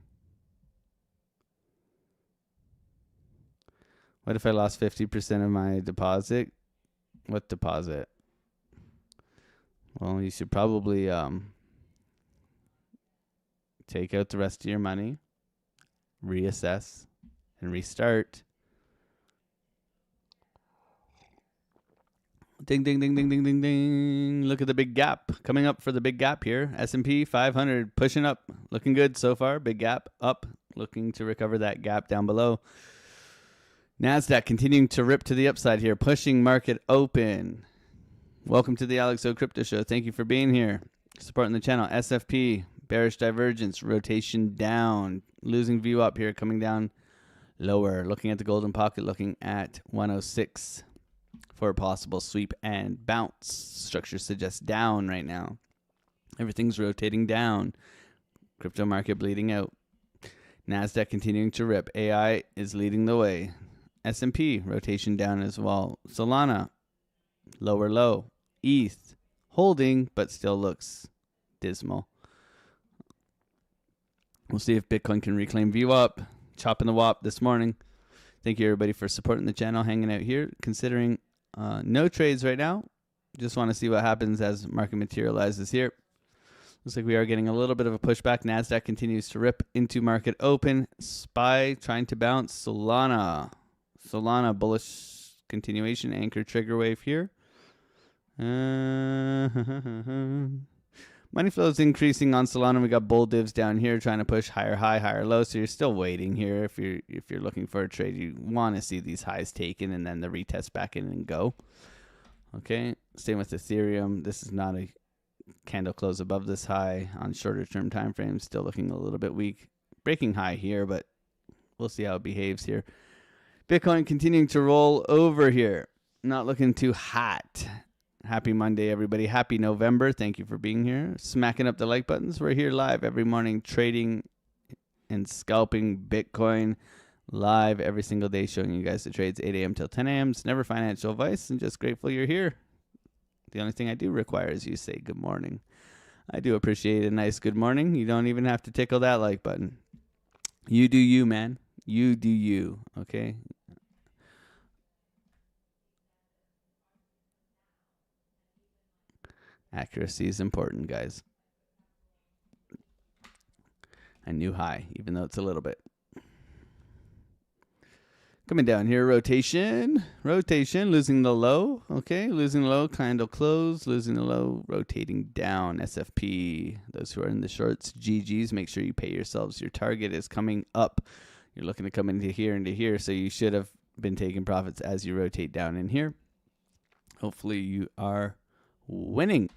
What if I lost 50% of my deposit? What deposit? Well, you should probably take out the rest of your money, reassess, and restart. Ding, ding, ding, ding, ding, ding, ding. Look at the big gap coming up for the big gap here. S&P 500 pushing up, looking good so far. Big gap up, looking to recover that gap down below. NASDAQ continuing to rip to the upside here, pushing market open. Welcome to the AlexOCrypto Show. Thank you for being here, supporting the channel. SFP, bearish divergence, rotation down, losing view up here, coming down lower. Looking at the golden pocket, looking at 106 for a possible sweep and bounce. Structure suggests down right now. Everything's rotating down. Crypto market bleeding out. NASDAQ continuing to rip. AI is leading the way. S&P rotation down as well. Solana, lower low. ETH holding, but still looks dismal. We'll see if Bitcoin can reclaim view up. Chopping the WAP this morning. Thank you, everybody, for supporting the channel, hanging out here. Considering no trades right now. Just want to see what happens as market materializes here. Looks like we are getting a little bit of a pushback. NASDAQ continues to rip into market open. SPY trying to bounce. Solana bullish continuation. Anchor trigger wave here. Money flow is increasing on Solana. We got bull divs down here trying to push higher high, higher low. So you're still waiting here. If you're looking for a trade, you want to see these highs taken and then the retest back in and go. Okay, same with Ethereum. This is not a candle close above this high on shorter term time frames. Still looking a little bit weak. Breaking high here, but we'll see how it behaves here. Bitcoin continuing to roll over here. Not looking too hot. Happy Monday, everybody. Happy November. Thank you for being here. Smacking up the like buttons. We're here live every morning trading and scalping Bitcoin live every single day, showing you guys the trades 8 a.m. till 10 a.m. It's never financial advice, and just grateful you're here. The only thing I do require is you say good morning. I do appreciate a nice good morning. You don't even have to tickle that like button. You do you, man. You do you, okay? Accuracy is important, guys. A new high, even though it's a little bit. Coming down here, rotation, losing the low. Okay, losing the low, candle close, losing the low, rotating down. SFP, those who are in the shorts, GGs, make sure you pay yourselves. Your target is coming up. You're looking to come into here, so you should have been taking profits as you rotate down in here. Hopefully you are winning.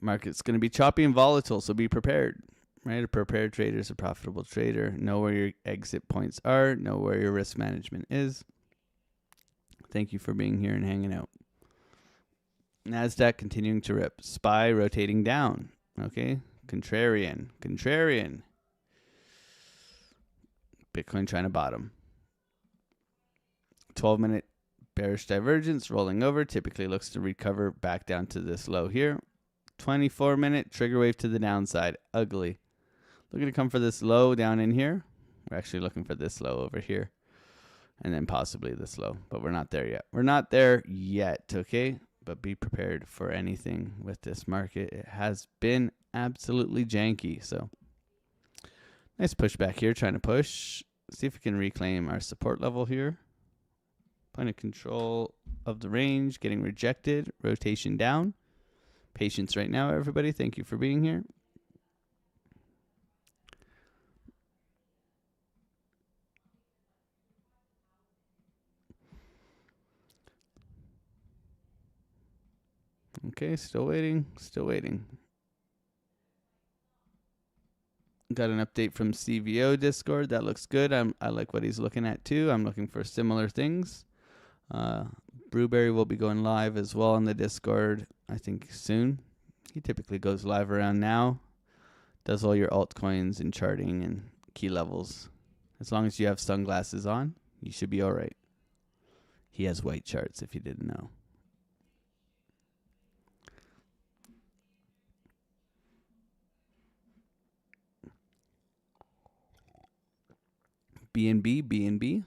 Market's going to be choppy and volatile, so be prepared. Right? A prepared trader is a profitable trader. Know where your exit points are. Know where your risk management is. Thank you for being here and hanging out. NASDAQ continuing to rip. SPY rotating down. Okay? Contrarian. Bitcoin trying to bottom. 12-minute bearish divergence rolling over. Typically looks to recover back down to this low here. 24-minute trigger wave to the downside. Ugly. Looking to come for this low down in here. We're actually looking for this low over here. And then possibly this low. But we're not there yet. We're not there yet, okay? But be prepared for anything with this market. It has been absolutely janky. So, nice pushback here. Trying to push. See if we can reclaim our support level here. Point of control of the range. Getting rejected. Rotation down. Patience right now, everybody. Thank you for being here. Okay, still waiting. Got an update from CVO Discord. That looks good. I like what he's looking at too. I'm looking for similar things. Brewberry will be going live as well on the Discord, I think soon. He typically goes live around now. Does all your altcoins and charting and key levels. As long as you have sunglasses on, you should be all right. He has white charts if you didn't know. BNB,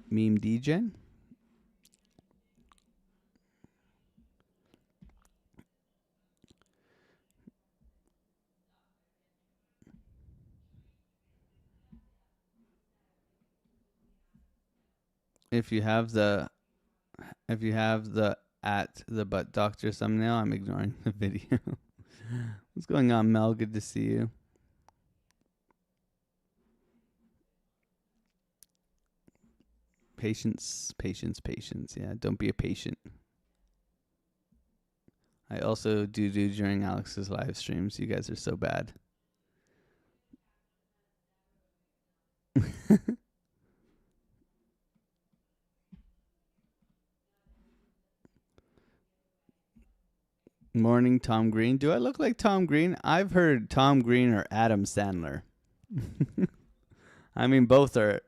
meme degen. If you have the If you have the at the butt doctor thumbnail, I'm ignoring the video. What's going on, Mel? Good to see you. Patience, patience, patience. Yeah, don't be a patient. I also do during Alex's live streams. You guys are so bad. Morning, Tom Green. Do I look like Tom Green? I've heard Tom Green or Adam Sandler. I mean, both are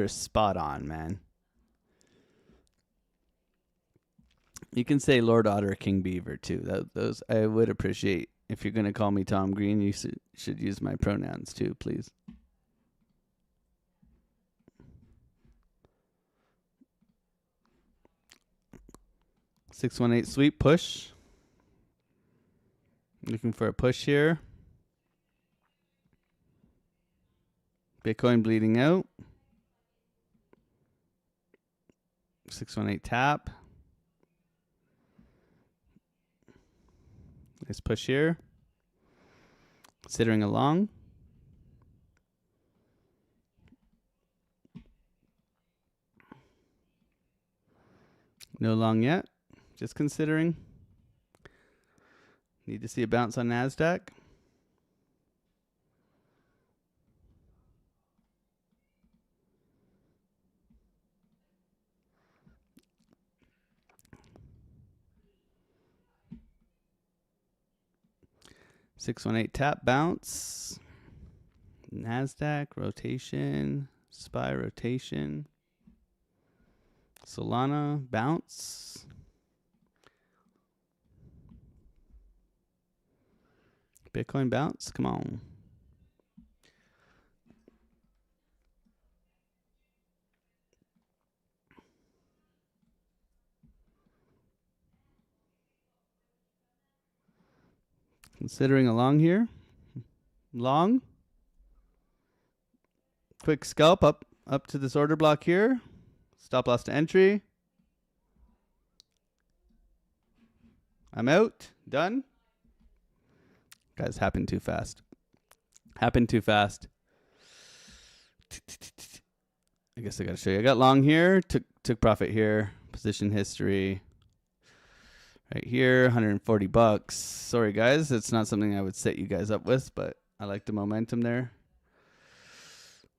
spot on, man. You can say Lord Otter, King Beaver too. Those I would appreciate. If you're gonna call me Tom Green, you should use my pronouns too, please. $618 sweep push. Looking for a push here. Bitcoin bleeding out. 618 tap. Nice push here. Considering a long. No long yet. Just considering. Need to see a bounce on NASDAQ. $618 tap bounce. NASDAQ rotation. SPY rotation. Solana bounce. Bitcoin bounce. Come on. Considering a long here. Long. Quick scalp up to this order block here. Stop loss to entry. I'm out. Done. Guys, happened too fast. Happened too fast. I guess I got to show you. I got long here. Took profit here. Position history. Right here, $140. Sorry, guys. It's not something I would set you guys up with, but I like the momentum there.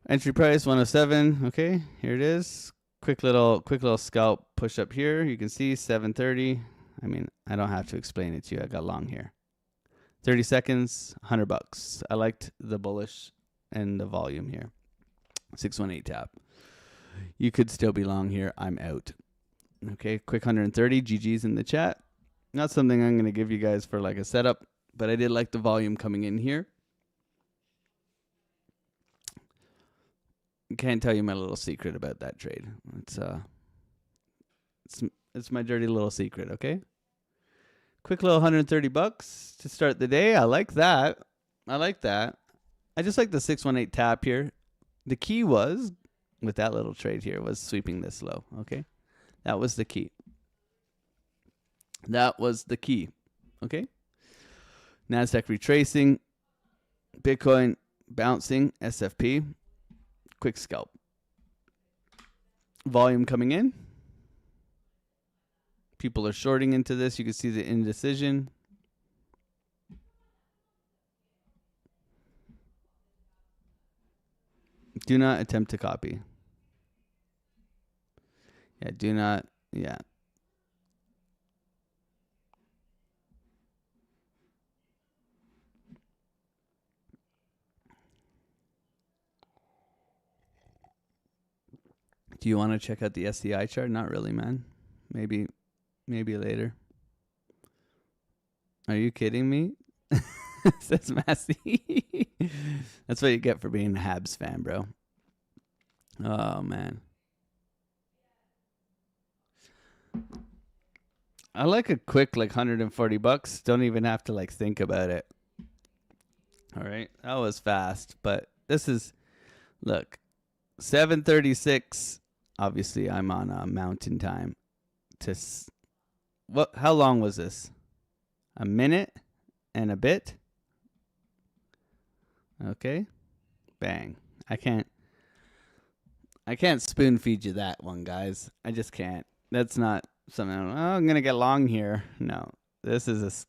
Entry price 107. Okay, here it is. Quick little scalp push up here. You can see 730. I mean, I don't have to explain it to you. I got long here. 30 seconds, $100. I liked the bullish and the volume here. 618 tap. You could still be long here. I'm out. Okay, quick 130. GG's in the chat. Not something I'm going to give you guys for like a setup, but I did like the volume coming in here. Can't tell you my little secret about that trade. It's my dirty little secret, okay? Quick little $130 to start the day. I like that. I like that. I just like the 618 tap here. The key was, with that little trade here, was sweeping this low, okay? That was the key. That was the key, okay? NASDAQ retracing. Bitcoin bouncing. SFP. Quick scalp. Volume coming in. People are shorting into this. You can see the indecision. Do not attempt to copy. Yeah, do not. Yeah. Do you want to check out the SCI chart? Not really, man. Maybe later. Are you kidding me? Says Massey. That's what you get for being a Habs fan, bro. Oh, man. I like a quick, like, $140. Don't even have to, like, think about it. All right. That was fast. But this is, look, 7:36. Obviously, I'm on mountain time. How long was this? A minute and a bit. Okay. Bang. I can't spoon feed you that one, guys. I just can't. That's not something I'm going to get long here. No. This is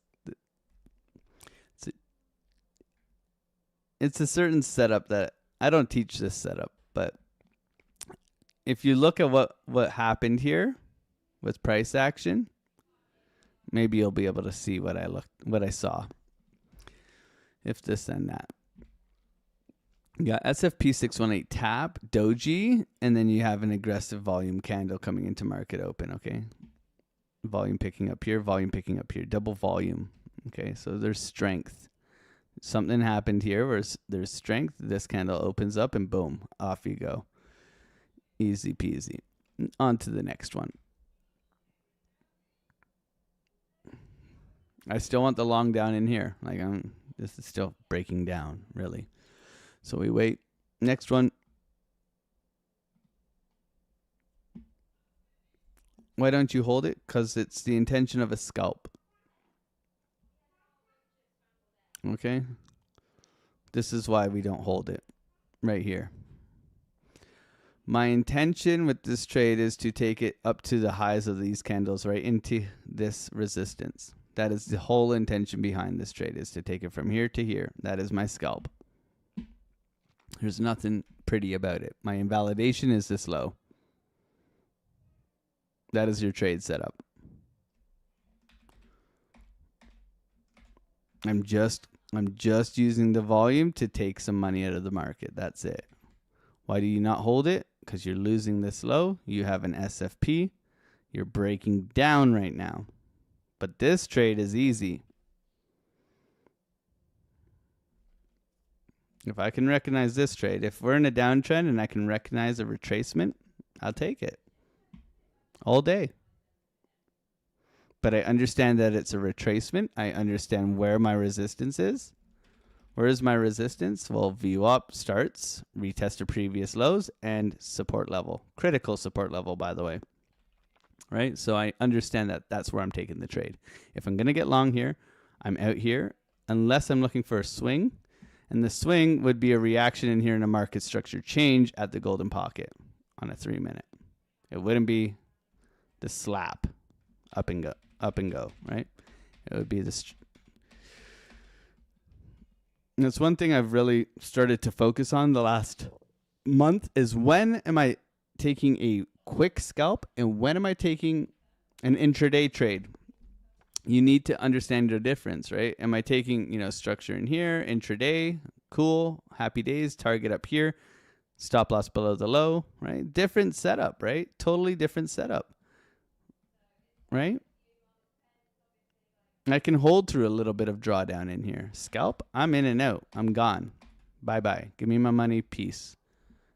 it's a certain setup that I don't teach this setup, but if you look at what happened here with price action, maybe you'll be able to see what I saw. If this and that. You got SFP 618 tap, doji, and then you have an aggressive volume candle coming into market open, okay? Volume picking up here, double volume. Okay, so there's strength. Something happened here where there's strength. This candle opens up and boom, off you go. Easy peasy. On to the next one. I still want the long down in here. Like this is still breaking down, really. So we wait. Next one. Why don't you hold it? Because it's the intention of a scalp. Okay. This is why we don't hold it. Right here. My intention with this trade is to take it up to the highs of these candles, right into this resistance. That is the whole intention behind this trade, is to take it from here to here. That is my scalp. There's nothing pretty about it. My invalidation is this low. That is your trade setup. I'm just using the volume to take some money out of the market. That's it. Why do you not hold it? Because you're losing this low. You have an SFP. You're breaking down right now. But this trade is easy. If I can recognize this trade, if we're in a downtrend and I can recognize a retracement, I'll take it all day. But I understand that it's a retracement. I understand where my resistance is. Where is my resistance? Well, view up starts, retest to previous lows, and support level. Critical support level, by the way. Right? So I understand that that's where I'm taking the trade. If I'm going to get long here, I'm out here, unless I'm looking for a swing. And the swing would be a reaction in here in a market structure change at the golden pocket on a 3-minute. It wouldn't be the slap up and go, right? It would be this. And that's one thing I've really started to focus on the last month is when am I taking a quick scalp and when am I taking an intraday trade? You need to understand the difference, right? Am I taking, structure in here, intraday, cool, happy days, target up here, stop loss below the low, right? Different setup, right? Totally different setup, right? I can hold through a little bit of drawdown in here. Scalp, I'm in and out. I'm gone. Bye-bye. Give me my money. Peace.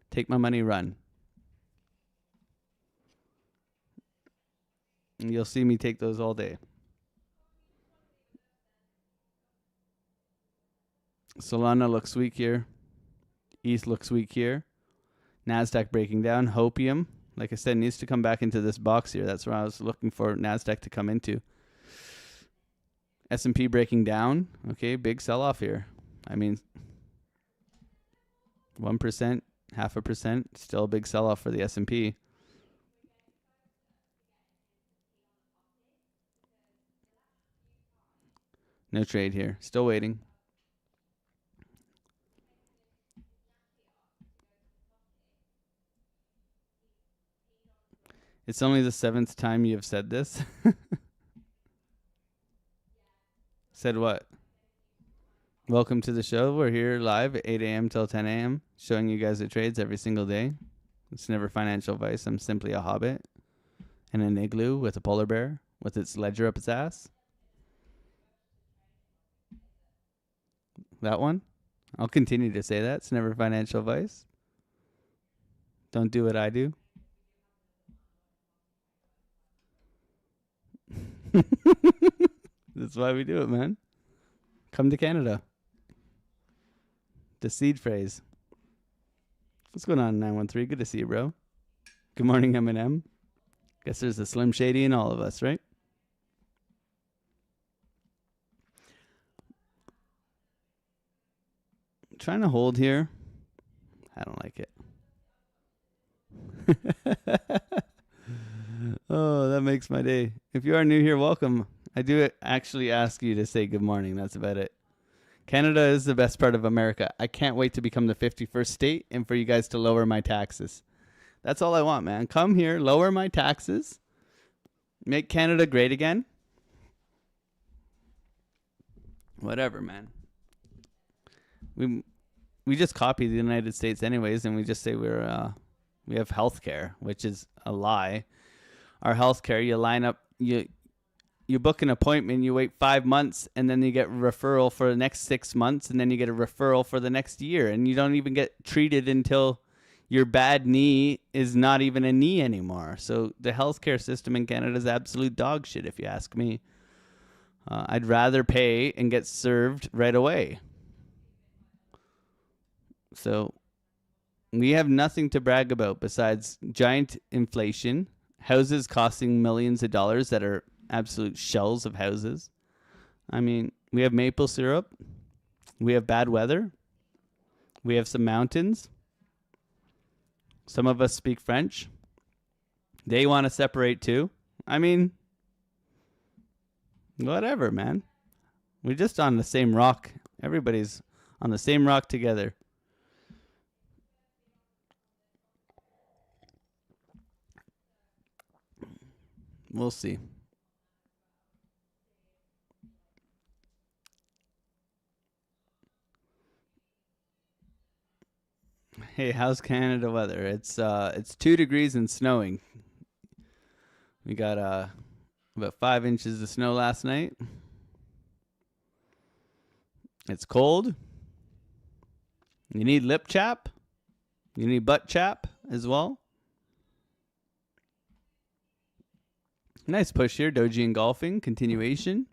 Take my money, run. And you'll see me take those all day. Solana looks weak here. ETH looks weak here. NASDAQ breaking down. Hopium, like I said, needs to come back into this box here. That's where I was looking for NASDAQ to come into. S&P breaking down. Okay, big sell-off here. I mean, 1%, 0.5%. Still a big sell-off for the S&P. No trade here. Still waiting. It's only the 7th time you have said this. Said what? Welcome to the show. We're here live at 8 a.m. till 10 a.m. showing you guys the trades every single day. It's never financial advice. I'm simply a hobbit in an igloo with a polar bear with its ledger up its ass. That one? I'll continue to say that. It's never financial advice. Don't do what I do. That's why we do it, man. Come to Canada. The seed phrase. What's going on, 913? Good to see you, bro. Good morning, Eminem. Guess there's a Slim Shady in all of us, right? Trying to hold here. I don't like it. Oh, that makes my day. If you are new here, welcome. I do actually ask you to say good morning. That's about it. Canada is the best part of America. I can't wait to become the 51st state and for you guys to lower my taxes. That's all I want, man. Come here, lower my taxes, make Canada great again. Whatever, man. We just copy the United States anyways, and we just say we have healthcare, which is a lie. Our healthcare, you line up, you book an appointment, you wait 5 months, and then you get a referral for the next 6 months, and then you get a referral for the next year, and you don't even get treated until your bad knee is not even a knee anymore. So the healthcare system in Canada is absolute dog shit, if you ask me. I'd rather pay and get served right away. So we have nothing to brag about besides giant inflation, houses costing millions of dollars that are absolute shells of houses. I mean, we have maple syrup. We have bad weather. We have some mountains. Some of us speak French. They want to separate too. I mean, whatever, man. We're just on the same rock. Everybody's on the same rock together. We'll see. Hey, how's Canada weather? It's 2 degrees and snowing. We got about 5 inches of snow last night. It's cold. You need lip chap. You need butt chap as well. Nice push here, Doji and golfing continuation.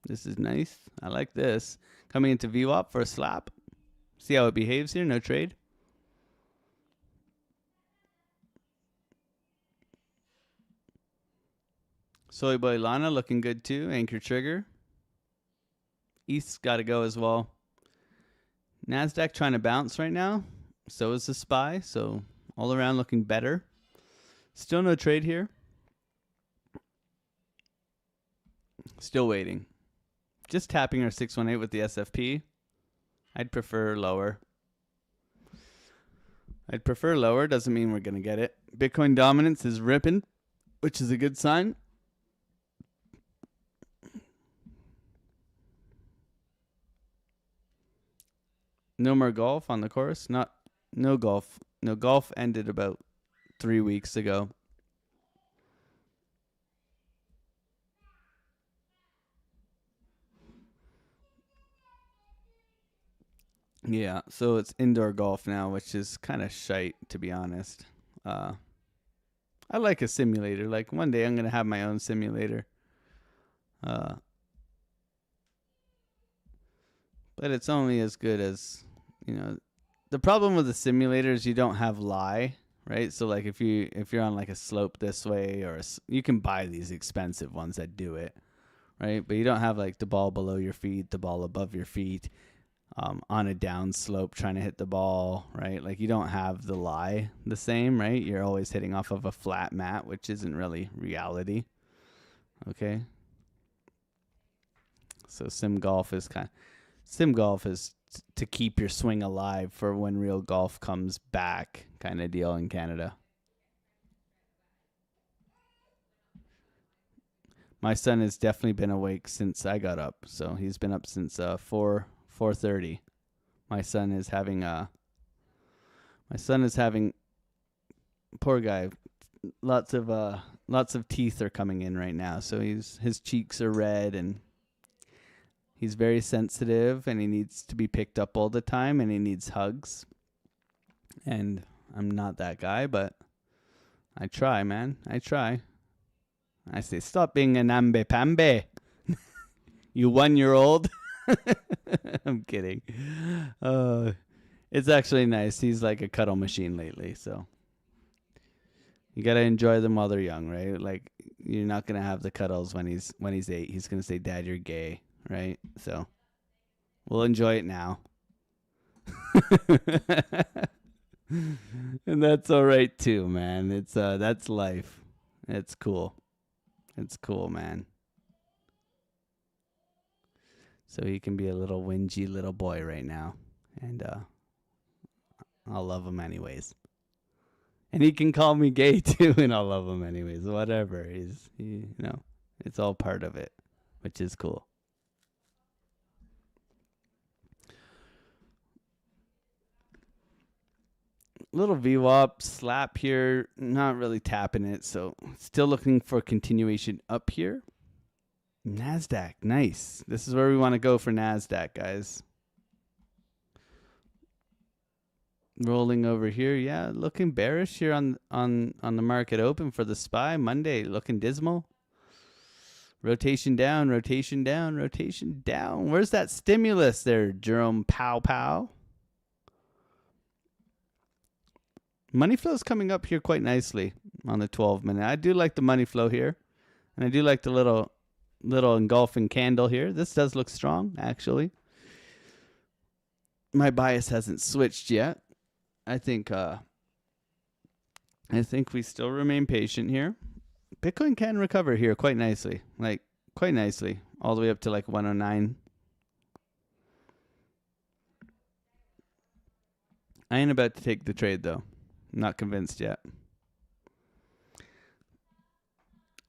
This is nice. I like this. Coming into VWAP for a slap. See how it behaves here. No trade. Soy Boy Lana looking good too. Anchor trigger. East's got to go as well. NASDAQ trying to bounce right now. So is the SPY. So all around looking better. Still no trade here. Still waiting. Just tapping our 618 with the SFP. I'd prefer lower. Doesn't mean we're going to get it. Bitcoin dominance is ripping, which is a good sign. No more golf on the course. No golf. No golf ended about 3 weeks ago. Yeah, so it's indoor golf now, which is kind of shite, to be honest. I like a simulator. Like, one day I'm going to have my own simulator. But it's only as good as, the problem with the simulator is you don't have lie, right? So, like, if you're on, like, a slope this way, or you can buy these expensive ones that do it, right? But you don't have, like, the ball below your feet, the ball above your feet. On a down slope trying to hit the ball, right? Like, you don't have the lie the same, right? You're always hitting off of a flat mat, which isn't really reality. Okay. So sim golf is to keep your swing alive for when real golf comes back, kind of deal in Canada. My son has definitely been awake since I got up. So he's been up since 4:30. My son is having poor guy, lots of teeth are coming in right now, so his cheeks are red, and he's very sensitive, and he needs to be picked up all the time, and he needs hugs. And I'm not that guy, but I try, man. I try. I say, stop being an ambe-pambe, you 1-year-old. I'm kidding. It's actually nice. He's like a cuddle machine lately, so You gotta enjoy them while they're young, right? Like you're not gonna have the cuddles when he's 8. He's gonna say, "Dad, you're gay," right? So we'll enjoy it now. And that's all right too, man. It's that's life. It's cool. It's cool, man. So he can be a little whingy little boy right now, and I'll love him anyways. And he can call me gay too, and I'll love him anyways. Whatever, it's all part of it, which is cool. Little VWAP slap here, not really tapping it, so still looking for continuation up here. NASDAQ, nice. This is where we want to go for NASDAQ, guys. Rolling over here, yeah, looking bearish here on the market open for the SPY. Monday looking dismal. Rotation down, rotation down, rotation down. Where's that stimulus there, Jerome Pow? Money flow is coming up here quite nicely on the 12-minute. I do like the money flow here, and I do like the little engulfing candle here. This does look strong, actually. My bias hasn't switched yet. I think we still remain patient here. Bitcoin can recover here quite nicely, all the way up to like 109. I ain't about to take the trade though. I'm not convinced yet.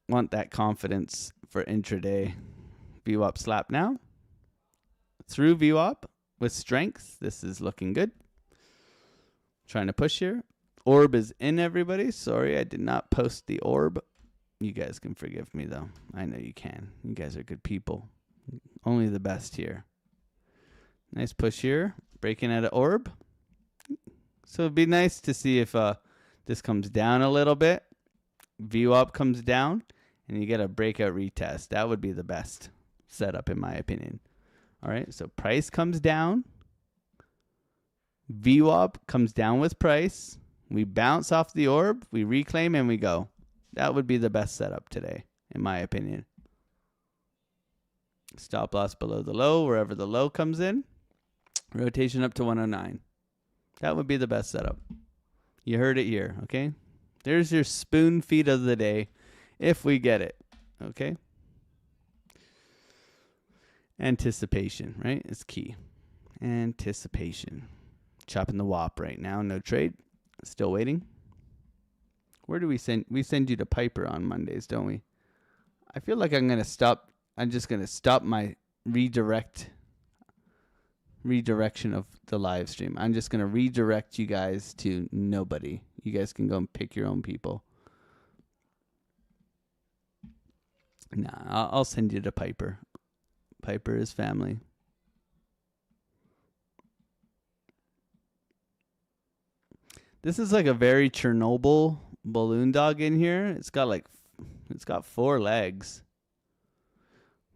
Want that confidence for intraday. VWAP slap now. Through VWAP with strength. This is looking good. Trying to push here. Orb is in, everybody. Sorry, I did not post the orb. You guys can forgive me, though. I know you can. You guys are good people. Only the best here. Nice push here. Breaking out of orb. So it'd be nice to see if this comes down a little bit. VWAP comes down, and you get a breakout retest. That would be the best setup, in my opinion. All right, so price comes down. VWAP comes down with price. We bounce off the orb, we reclaim, and we go. That would be the best setup today, in my opinion. Stop loss below the low, wherever the low comes in. Rotation up to 109. That would be the best setup. You heard it here, okay? There's your spoon feed of the day, if we get it, okay? Anticipation, right? It's key. Anticipation. Chopping the WAP right now. No trade. Still waiting. Where do we send? We send you to Piper on Mondays, don't we? I feel like I'm just going to stop my redirection of the live stream. I'm just going to redirect you guys to nobody. You guys can go and pick your own people. Nah, I'll send you to Piper. Piper is family. This is like a very Chernobyl balloon dog in here. It's got 4 legs.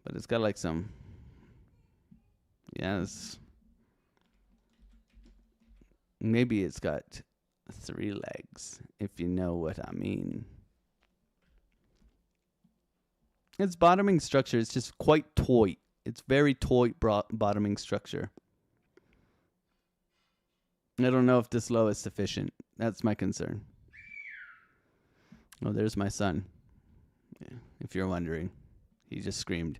But it's got like some, yes. Maybe it's got 3 legs, if you know what I mean. Its bottoming structure is just quite taut. It's very taut bottoming structure. I don't know if this low is sufficient. That's my concern. Oh, there's my son. Yeah, if you're wondering. He just screamed.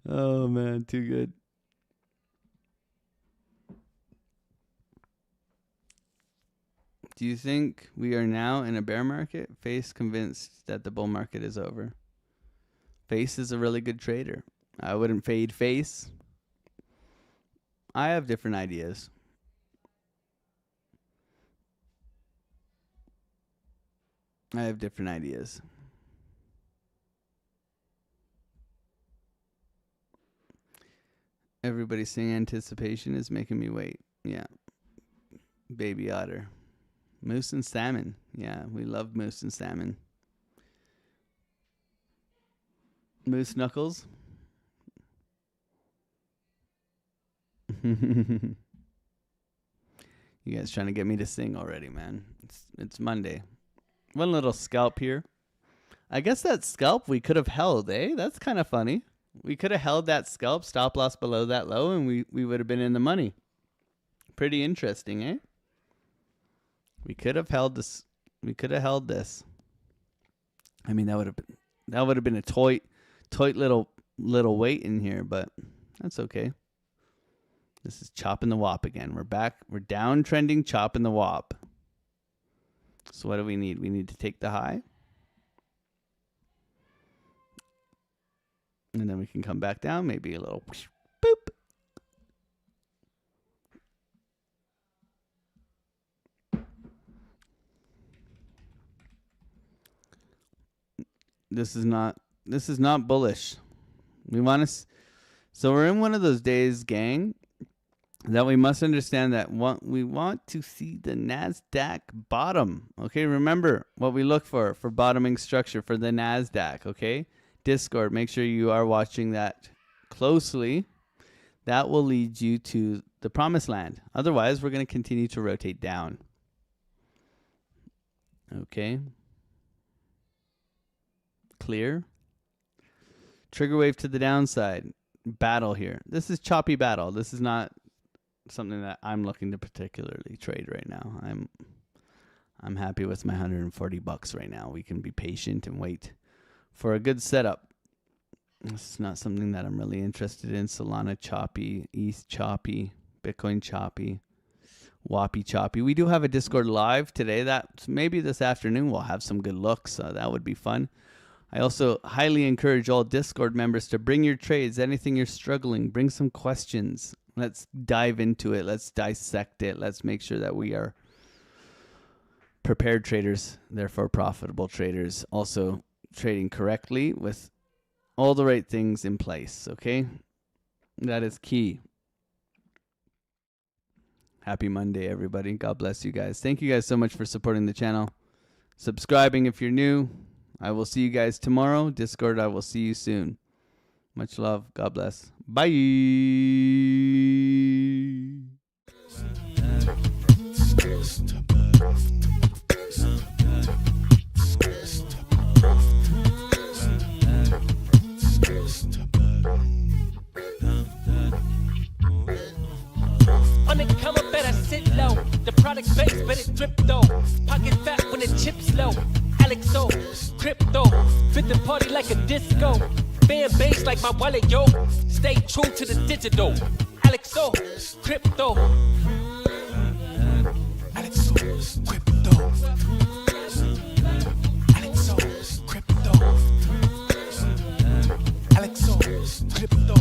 Oh, man, too good. Do you think we are now in a bear market? Face convinced that the bull market is over. Face is a really good trader. I wouldn't fade Face. I have different ideas. Everybody's saying anticipation is making me wait. Yeah. Baby otter. Moose and salmon. Yeah, we love moose and salmon. Moose knuckles. You guys trying to get me to sing already, man. It's Monday. One little scalp here. I guess that scalp we could have held, eh? That's kind of funny. We could have held that scalp, stop loss below that low, and we would have been in the money. Pretty interesting, eh? We could have held this. We could have held this. I mean, that would have been a tight little weight in here, but that's okay. This is chopping the wop again. We're back. We're downtrending, chopping the wop. So what do we need? We need to take the high. And then we can come back down, maybe a little whoosh, boop. This is not bullish. We want to so we're in one of those days, gang, that we must understand that we want to see the NASDAQ bottom. Okay, remember what we look for bottoming structure for the NASDAQ, okay? Discord, make sure you are watching that closely. That will lead you to the promised land. Otherwise, we're going to continue to rotate down. Okay. Clear. Trigger wave to the downside. Battle here. This is choppy battle. This is not something that I'm looking to particularly trade right now. I'm happy with my $140 right now. We can be patient and wait for a good setup. This is not something that I'm really interested in. Solana choppy, ETH choppy, Bitcoin choppy, Wappy choppy. We do have a Discord live today. That maybe this afternoon we'll have some good looks. That would be fun. I also highly encourage all Discord members to bring your trades, anything you're struggling, bring some questions. Let's dive into it. Let's dissect it. Let's make sure that we are prepared traders, therefore profitable traders, also trading correctly with all the right things in place, okay? That is key. Happy Monday, everybody. God bless you guys. Thank you guys so much for supporting the channel. Subscribing if you're new. I will see you guys tomorrow. Discord, I will see you soon. Much love. God bless. Bye. On the come up, better sit low. The product base, better drip though. Pocket fat when the chip's low. AlexOCrypto, fit the party like a disco. Fan base like my wallet, yo. Stay true to the digital. AlexOCrypto. AlexOCrypto. AlexOCrypto. AlexOCrypto.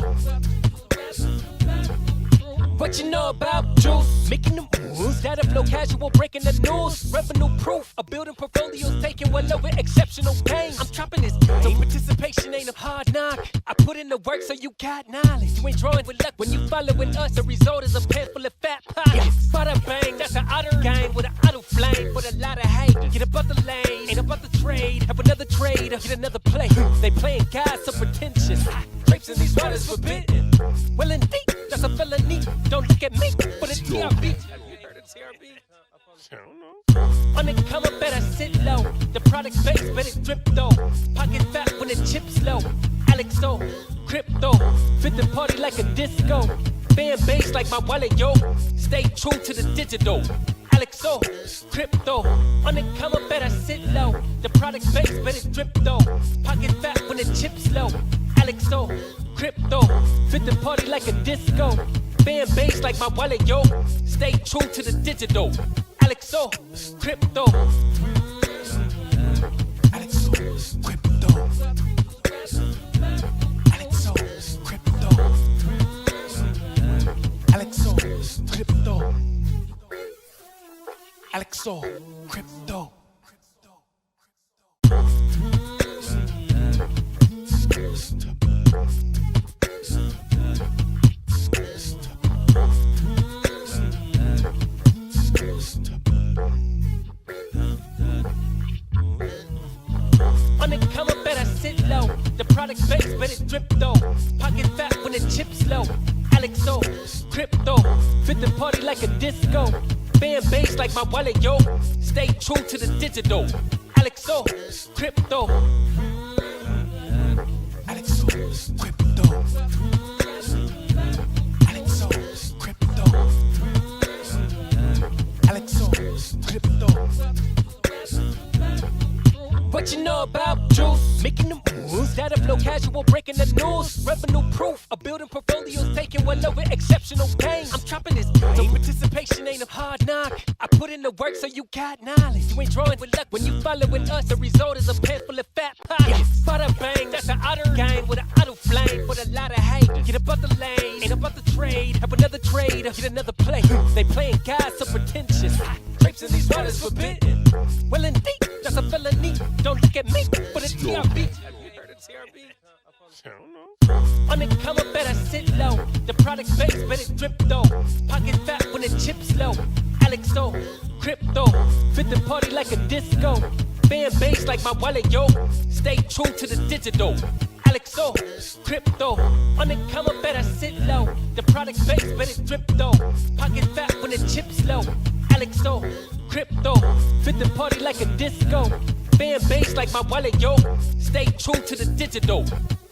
What you know about juice? Making the moves, data flow casual, breaking the news. Revenue proof, a building portfolios taking well over exceptional pain. I'm trapping this game, so participation ain't a hard knock. I put in the work so you got knowledge. You ain't drawing with luck when you following us. The result is a pants full of fat pockets. Bada bang, that's an otter game with an auto flame. With a lot of hate, get about the lane, ain't about the trade. Have another trade, get another play. They playing guys so pretentious. Grapes in these waters forbidden. Well indeed, that's a felony. Don't look at me for the TRB. Have you heard of TRB? I don't know. On the come up, better sit low. The product base, better drip though. Pocket fat when the chip's low. AlexOCrypto, fit the party like a disco. Fan base like my wallet, yo. Stay true to the digital. AlexOCrypto, on the come up, better sit low. The product base, better drip though. Pocket fat when the chip's low. AlexOCrypto, fit the party like a disco. Fan base like my wallet, yo. Stay true to the digital. AlexOCrypto. AlexOCrypto. AlexOCrypto. AlexOCrypto. AlexOCrypto. On the come up, better sit low. The product base, better drip though. Pocket fat when the chip's low. AlexOCrypto, fit the party like a disco. Fan base like my wallet, yo. Stay true to the digital. AlexOCrypto. AlexOCrypto. AlexOCrypto. AlexOCrypto. What you know about juice? Making the moves that'll flow casual, breaking the news. Revenue proof of building portfolios, taking well over exceptional pain. I'm trapping this, so participation ain't a hard knock. I put in the work so you got knowledge. You ain't drawing with luck when you following us. The result is a pan full of fat pockets. Bada bang, that's an outer gang with an auto flame. With a lot of hate, get above the lane, ain't about the trade. Have another trader, get another play. They playing God so pretentious. Drapes in these waters forbidden. Well indeed, that's a felony. Don't look at me, but it's TRB. Have you heard of TRB? I don't know. On the come up, better sit low. The product base, better drip though. Pocket fat when the chips low. AlexOCrypto. Fit the party like a disco. Fan base like my wallet, yo. Stay true to the digital. AlexOCrypto. On the come up, better sit low. The product base, better drip though. Pocket fat when the chips low. AlexOCrypto. Fit the party like a disco. Fan base like my wallet, yo. Stay true to the digital.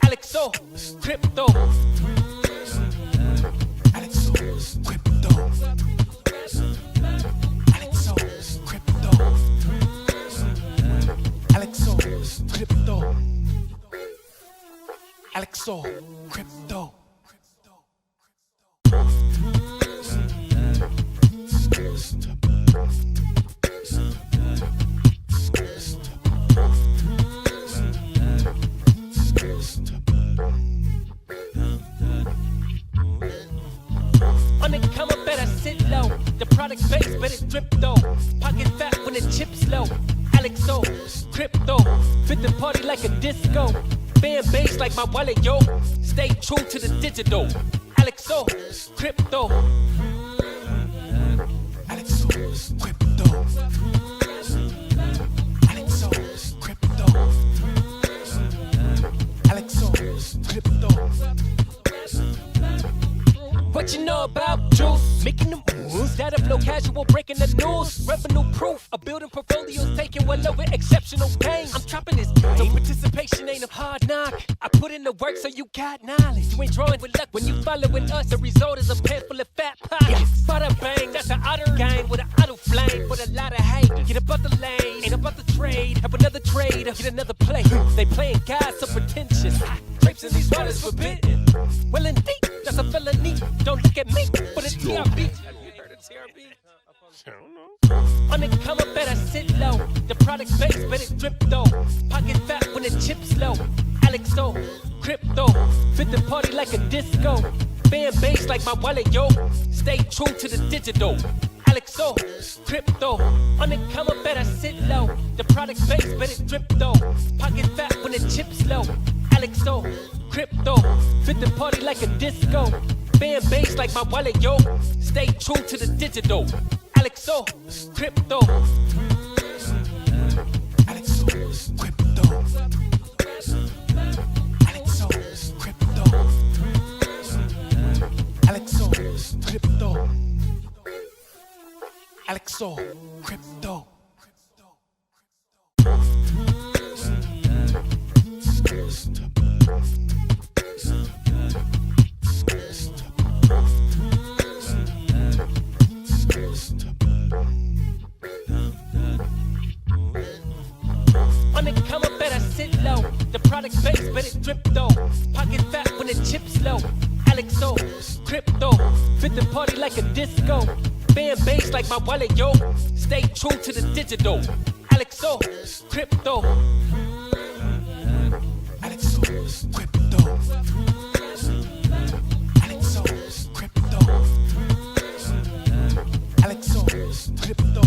AlexOCrypto. AlexOCrypto. AlexOCrypto. AlexOCrypto. AlexOCrypto. On the come up, better sit low. The product base, better drip though. Pocket fat when the chips low. AlexOCrypto. Fit the party like a disco. Fan base like my wallet, yo. Stay true to the digital. AlexOCrypto. AlexOCrypto. AlexOCrypto. AlexOCrypto. What you know about juice? Making the moves that'll flow casual, breaking the news. Revenue proof of building portfolios, taking well over exceptional pain. I'm trapping this, so participation ain't a hard knock. I put in the work so you got knowledge. You ain't drawing with luck when you following us. The result is a pan full of fat pockets. Bada bang, that's an outer gang with an auto flame. With a lot of hate, get above the lane, ain't about the trade. Have another trader, get another play. They playing God so pretentious. Drapes in these waters forbidden. Well indeed, that's a felony. Don't look at me, but it's TRB. Have you heard of TRB? I don't know. On the come up, better sit low. The product base, better drip though. Pocket fat when the chips low. AlexOCrypto. Fit the party like a disco. Fan base like my wallet, yo. Stay true to the digital. AlexOCrypto. On the come up, better sit low. The product base, better drip though. Pocket fat when the chips low. AlexOCrypto. Fit the party like a disco. Fan base like my wallet, yo. Stay true to the digital. AlexOCrypto. AlexOCrypto. AlexOCrypto. AlexOCrypto. AlexOCrypto. On the come up, better sit low. The product base, better drip though. Pocket fat when the chips low. AlexOCrypto. Fit the party like a disco. Fan base like my wallet, yo. Stay true to the digital. AlexOCrypto. AlexOCrypto. AlexOCrypto. AlexOCrypto.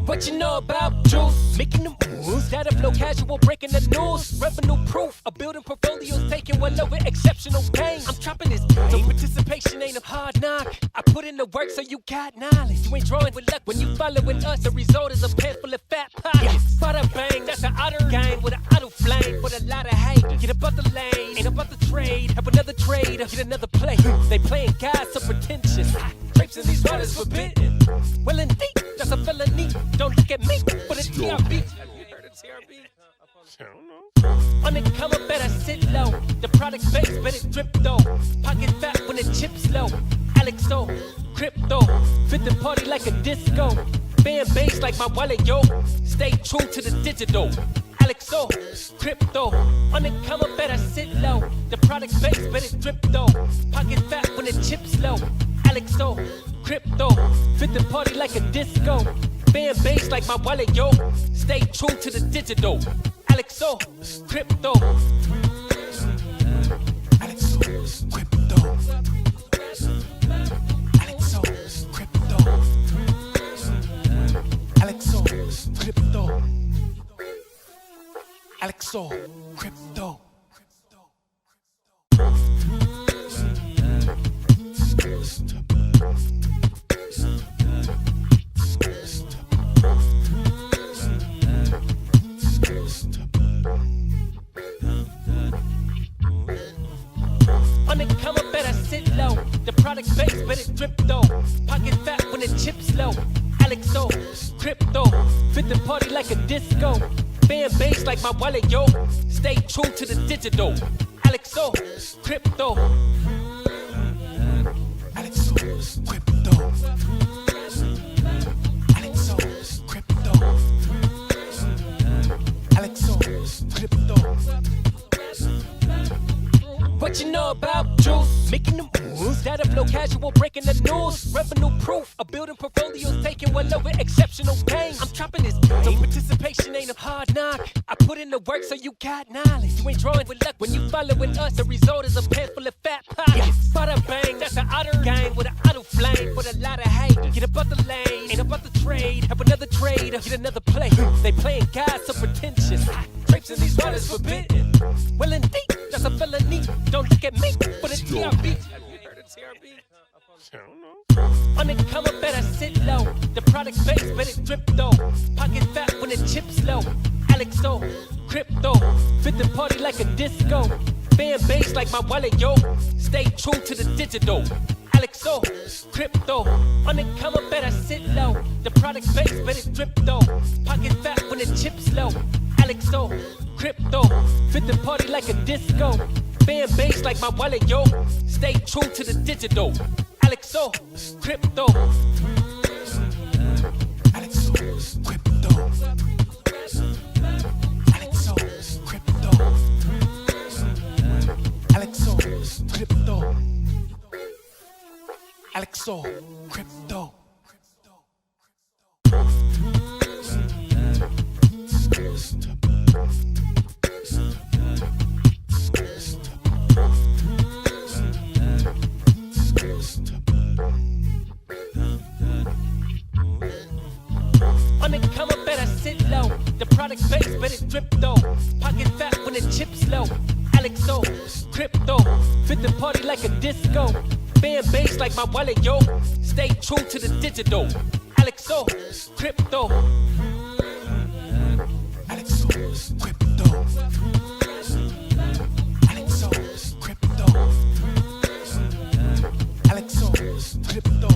What you know about juice? Making the moves that'll flow casual, breaking the news. Revenue proof of building portfolios, taking well over exceptional pain. I'm trapping this, so participation ain't a hard knock. I put in the work so you got knowledge. You ain't drawing with luck when you following us. The result is a pan full of fat pockets. Bada bang, that's an outer gang with an auto flame. With a lot of hate, get above the lane, ain't about the trade. Have another trader, get another play. They playing God so pretentious. Drapes in forbidden. Well, indeed, that's a felony. Don't look at me, but it's TRB. Have you heard of TRB? I don't know. On it come up, better sit low. The product base, better drip though. Pocket fat when the chips low. AlexOCrypto, fit the party like a disco. Fan base like my wallet, yo. Stay true to the digital. AlexOCrypto, on it come up, better sit low. The product base, better drip though. Pocket fat when the chips low. AlexOCrypto, fit the party like a disco. Fan base like my wallet, yo. Stay true to the digital. AlexOCrypto. AlexOCrypto. AlexOCrypto. AlexOCrypto. AlexOCrypto. On the come up, better sit low. The product base, better drip though. Pocket fat when the chips low. AlexOCrypto, fit the party like a disco. Fan base like my wallet, yo. Stay true to the digital. AlexOCrypto. AlexOCrypto. AlexOCrypto. AlexOCrypto. What you know about juice? Making the moves that'll flow casual, breaking the news. Revenue proof, a building portfolios taking well over exceptional pain. I'm trapping this game, so participation ain't a hard knock. I put in the work so you got knowledge. You ain't drawing with luck when you following us. The result is a pan full of fat pockets. Bada bang, that's an outer gang with an auto flame with a lot of hate. Get above the lane, ain't about the trade. Have another trader, get another play. They playing God so pretentious. Drapes in these waters forbidden. Well, indeed, that's a felony. Don't look at me, but it's TRB. Have you heard of TRB? I don't know. On it come up, better sit low. The product base, better drip though. Pocket fat when the chips low. AlexOCrypto, fit the party like a disco. Fan base like my wallet, yo. Stay true to the digital. AlexOCrypto, on it come up, better sit low. The product base, better drip though. Pocket fat when the chips low. AlexOCrypto, fit the party like a disco. Fan base like my wallet, yo. Stay true to the digital. AlexOCrypto. AlexOCrypto. AlexOCrypto. AlexOCrypto. AlexOCrypto. On the come up, better sit low. The product base, better drip though. Pocket fat when the chips low. AlexOCrypto, fit the party like a disco. Fan base like my wallet, yo. Stay true to the digital. AlexOCrypto. AlexOCrypto. AlexOCrypto. AlexOCrypto.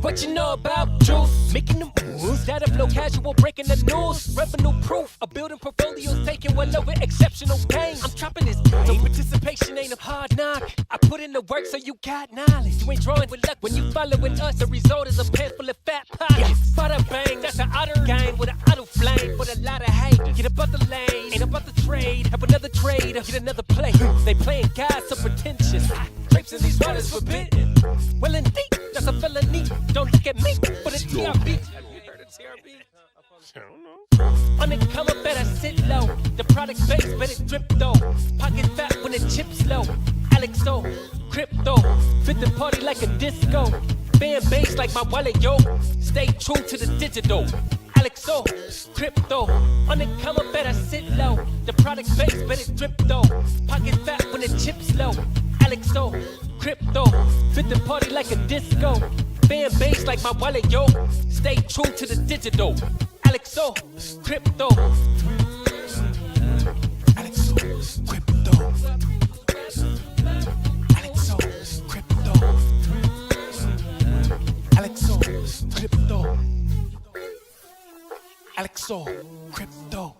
What you know about juice? Making the moves that'll flow casual, breaking the news. Revenue proof, a building portfolios taking well over exceptional pain. I'm trapping this game, so participation ain't a hard knock. I put in the work so you got knowledge. You ain't drawing with luck when you following us. The result is a pan full of fat pockets. Bada bang, that's an outer gang with an auto flame with a lot of hate. Get above the lane, ain't about the trade. Have another trader, get another play. They playing God so pretentious. Drapes in these waters forbidden. Well, indeed, that's a felony. Don't look at me, but it's TRB. Have you heard of TRB? I don't know. On it come up, better sit low. The product base, better drip though. Pocket fat when the chips low. AlexOCrypto, fit the party like a disco. Fan base like my wallet, yo. Stay true to the digital. AlexOCrypto, on it come up, better sit low. The product base, better drip though. Pocket fat when the chips low. AlexOCrypto, fit the party like a disco. Fan base like my wallet, yo. Stay true to the digital. AlexOCrypto. AlexOCrypto. AlexOCrypto. AlexOCrypto.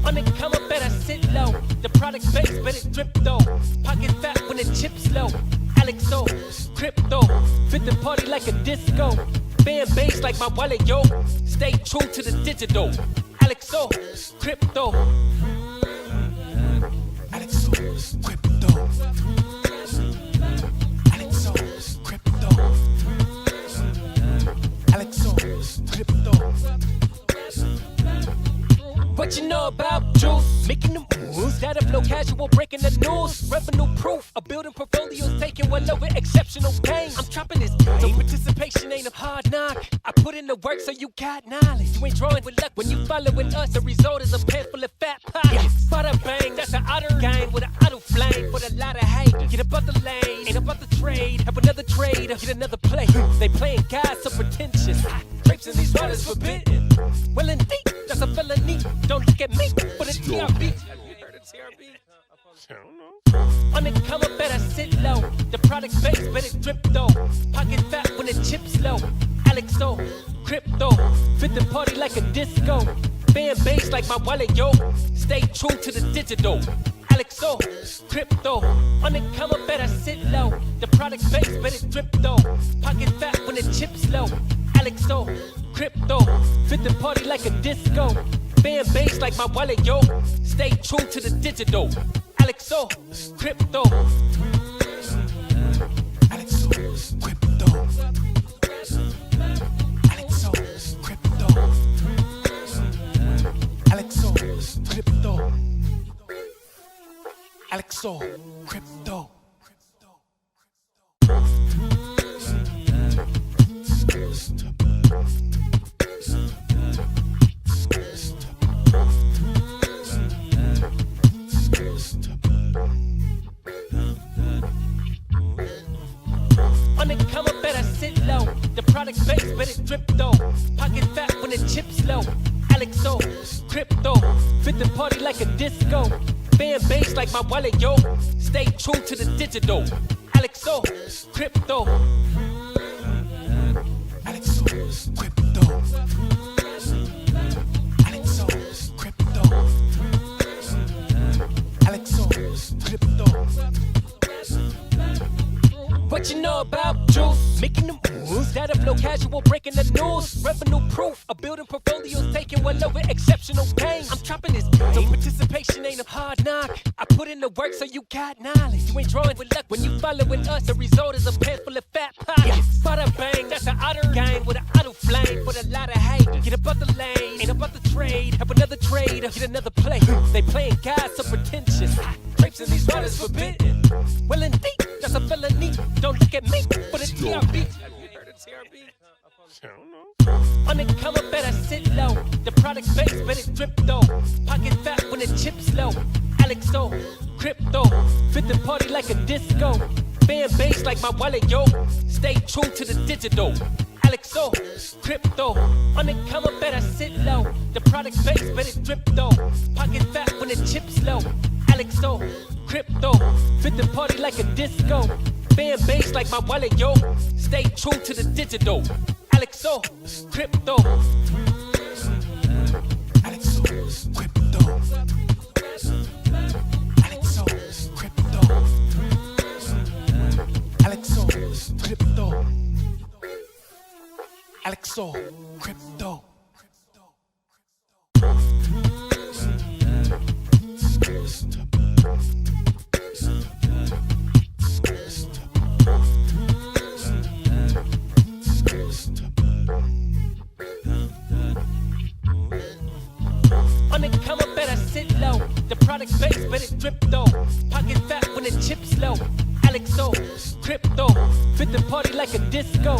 On the come up, better sit low. The product base, better drip though. Pocket fat when the chips low. AlexOCrypto. Fit the party like a disco. Fan base like my wallet, yo. Stay true to the digital. AlexOCrypto. AlexOCrypto. AlexOCrypto. AlexOCrypto. What you know about juice? Making the moves, that flow casual, breaking the news. Revenue proof, a building portfolios taking well over exceptional gain. I'm trapping this game, so participation ain't a hard knock. I put in the work so you got knowledge. You ain't drawing with luck when you following us. The result is a pan full of fat pockets. Bada bang, that's an otter gang with an auto flame. With a lot of hate, get about the lane, ain't about the trade. Have another trade, get another play. They playing guys so pretentious. Drapes in these waters forbidden. Well indeed, that's a felony. Don't look at me for the TRB. Have you heard of TRB? I don't know. On the come up, better sit low. The product base, better drip though. Pocket fat when the chips low. AlexOCrypto. Fit the party like a disco. Fan base like my wallet, yo. Stay true to the digital. AlexOCrypto. On the come up, better sit low. The product base, better drip though. Pocket fat when the chips low. AlexOCrypto. Fit the party like a disco. Fan base like my wallet, yo. Stay true to the digital. AlexOCrypto. AlexOCrypto. AlexOCrypto. AlexOCrypto. AlexOCrypto. On the come up, better sit low. The product base, better drip though. Pocket fat when the chips low. AlexOCrypto. Fit the party like a disco. Fan base like my wallet, yo. Stay true to the digital. AlexOCrypto. AlexOCrypto. AlexOCrypto. AlexOCrypto. What you know about juice? Making the moves, that flow casual, breaking the news. Revenue proof, a building portfolios taking well over exceptional gain. I'm trapping this game, so participation ain't a hard knock. I put in the work so you got knowledge. You ain't drawing with luck when you following us. The result is a pan full of fat pockets. Bada bang, that's an otter gang with an auto flame. With a lot of hate, get about the lane, ain't about the trade. Have another trade, get another play. They playing guys so pretentious. Drapes in these waters forbidden. Well indeed, that's a felony. Don't look at me for the TRB. Have you heard of TRB? I don't know. On the come up, better sit low. The product base, better drip though. Pocket fat when the chips low. AlexOCrypto. Fit the party like a disco. Fan base like my wallet, yo. Stay true to the digital. AlexOCrypto. On the come up, better sit low. The product base, better drip though. Pocket fat when the chips low. AlexOCrypto. Fit the party like a disco. Fan base like my wallet, yo. Stay true to the digital. AlexOCrypto. AlexOCrypto. AlexOCrypto. AlexOCrypto. AlexOCrypto. On the come up, better sit low. The product base, better drip though. Pocket fat when the chips low. AlexOCrypto. Fit the party like a disco.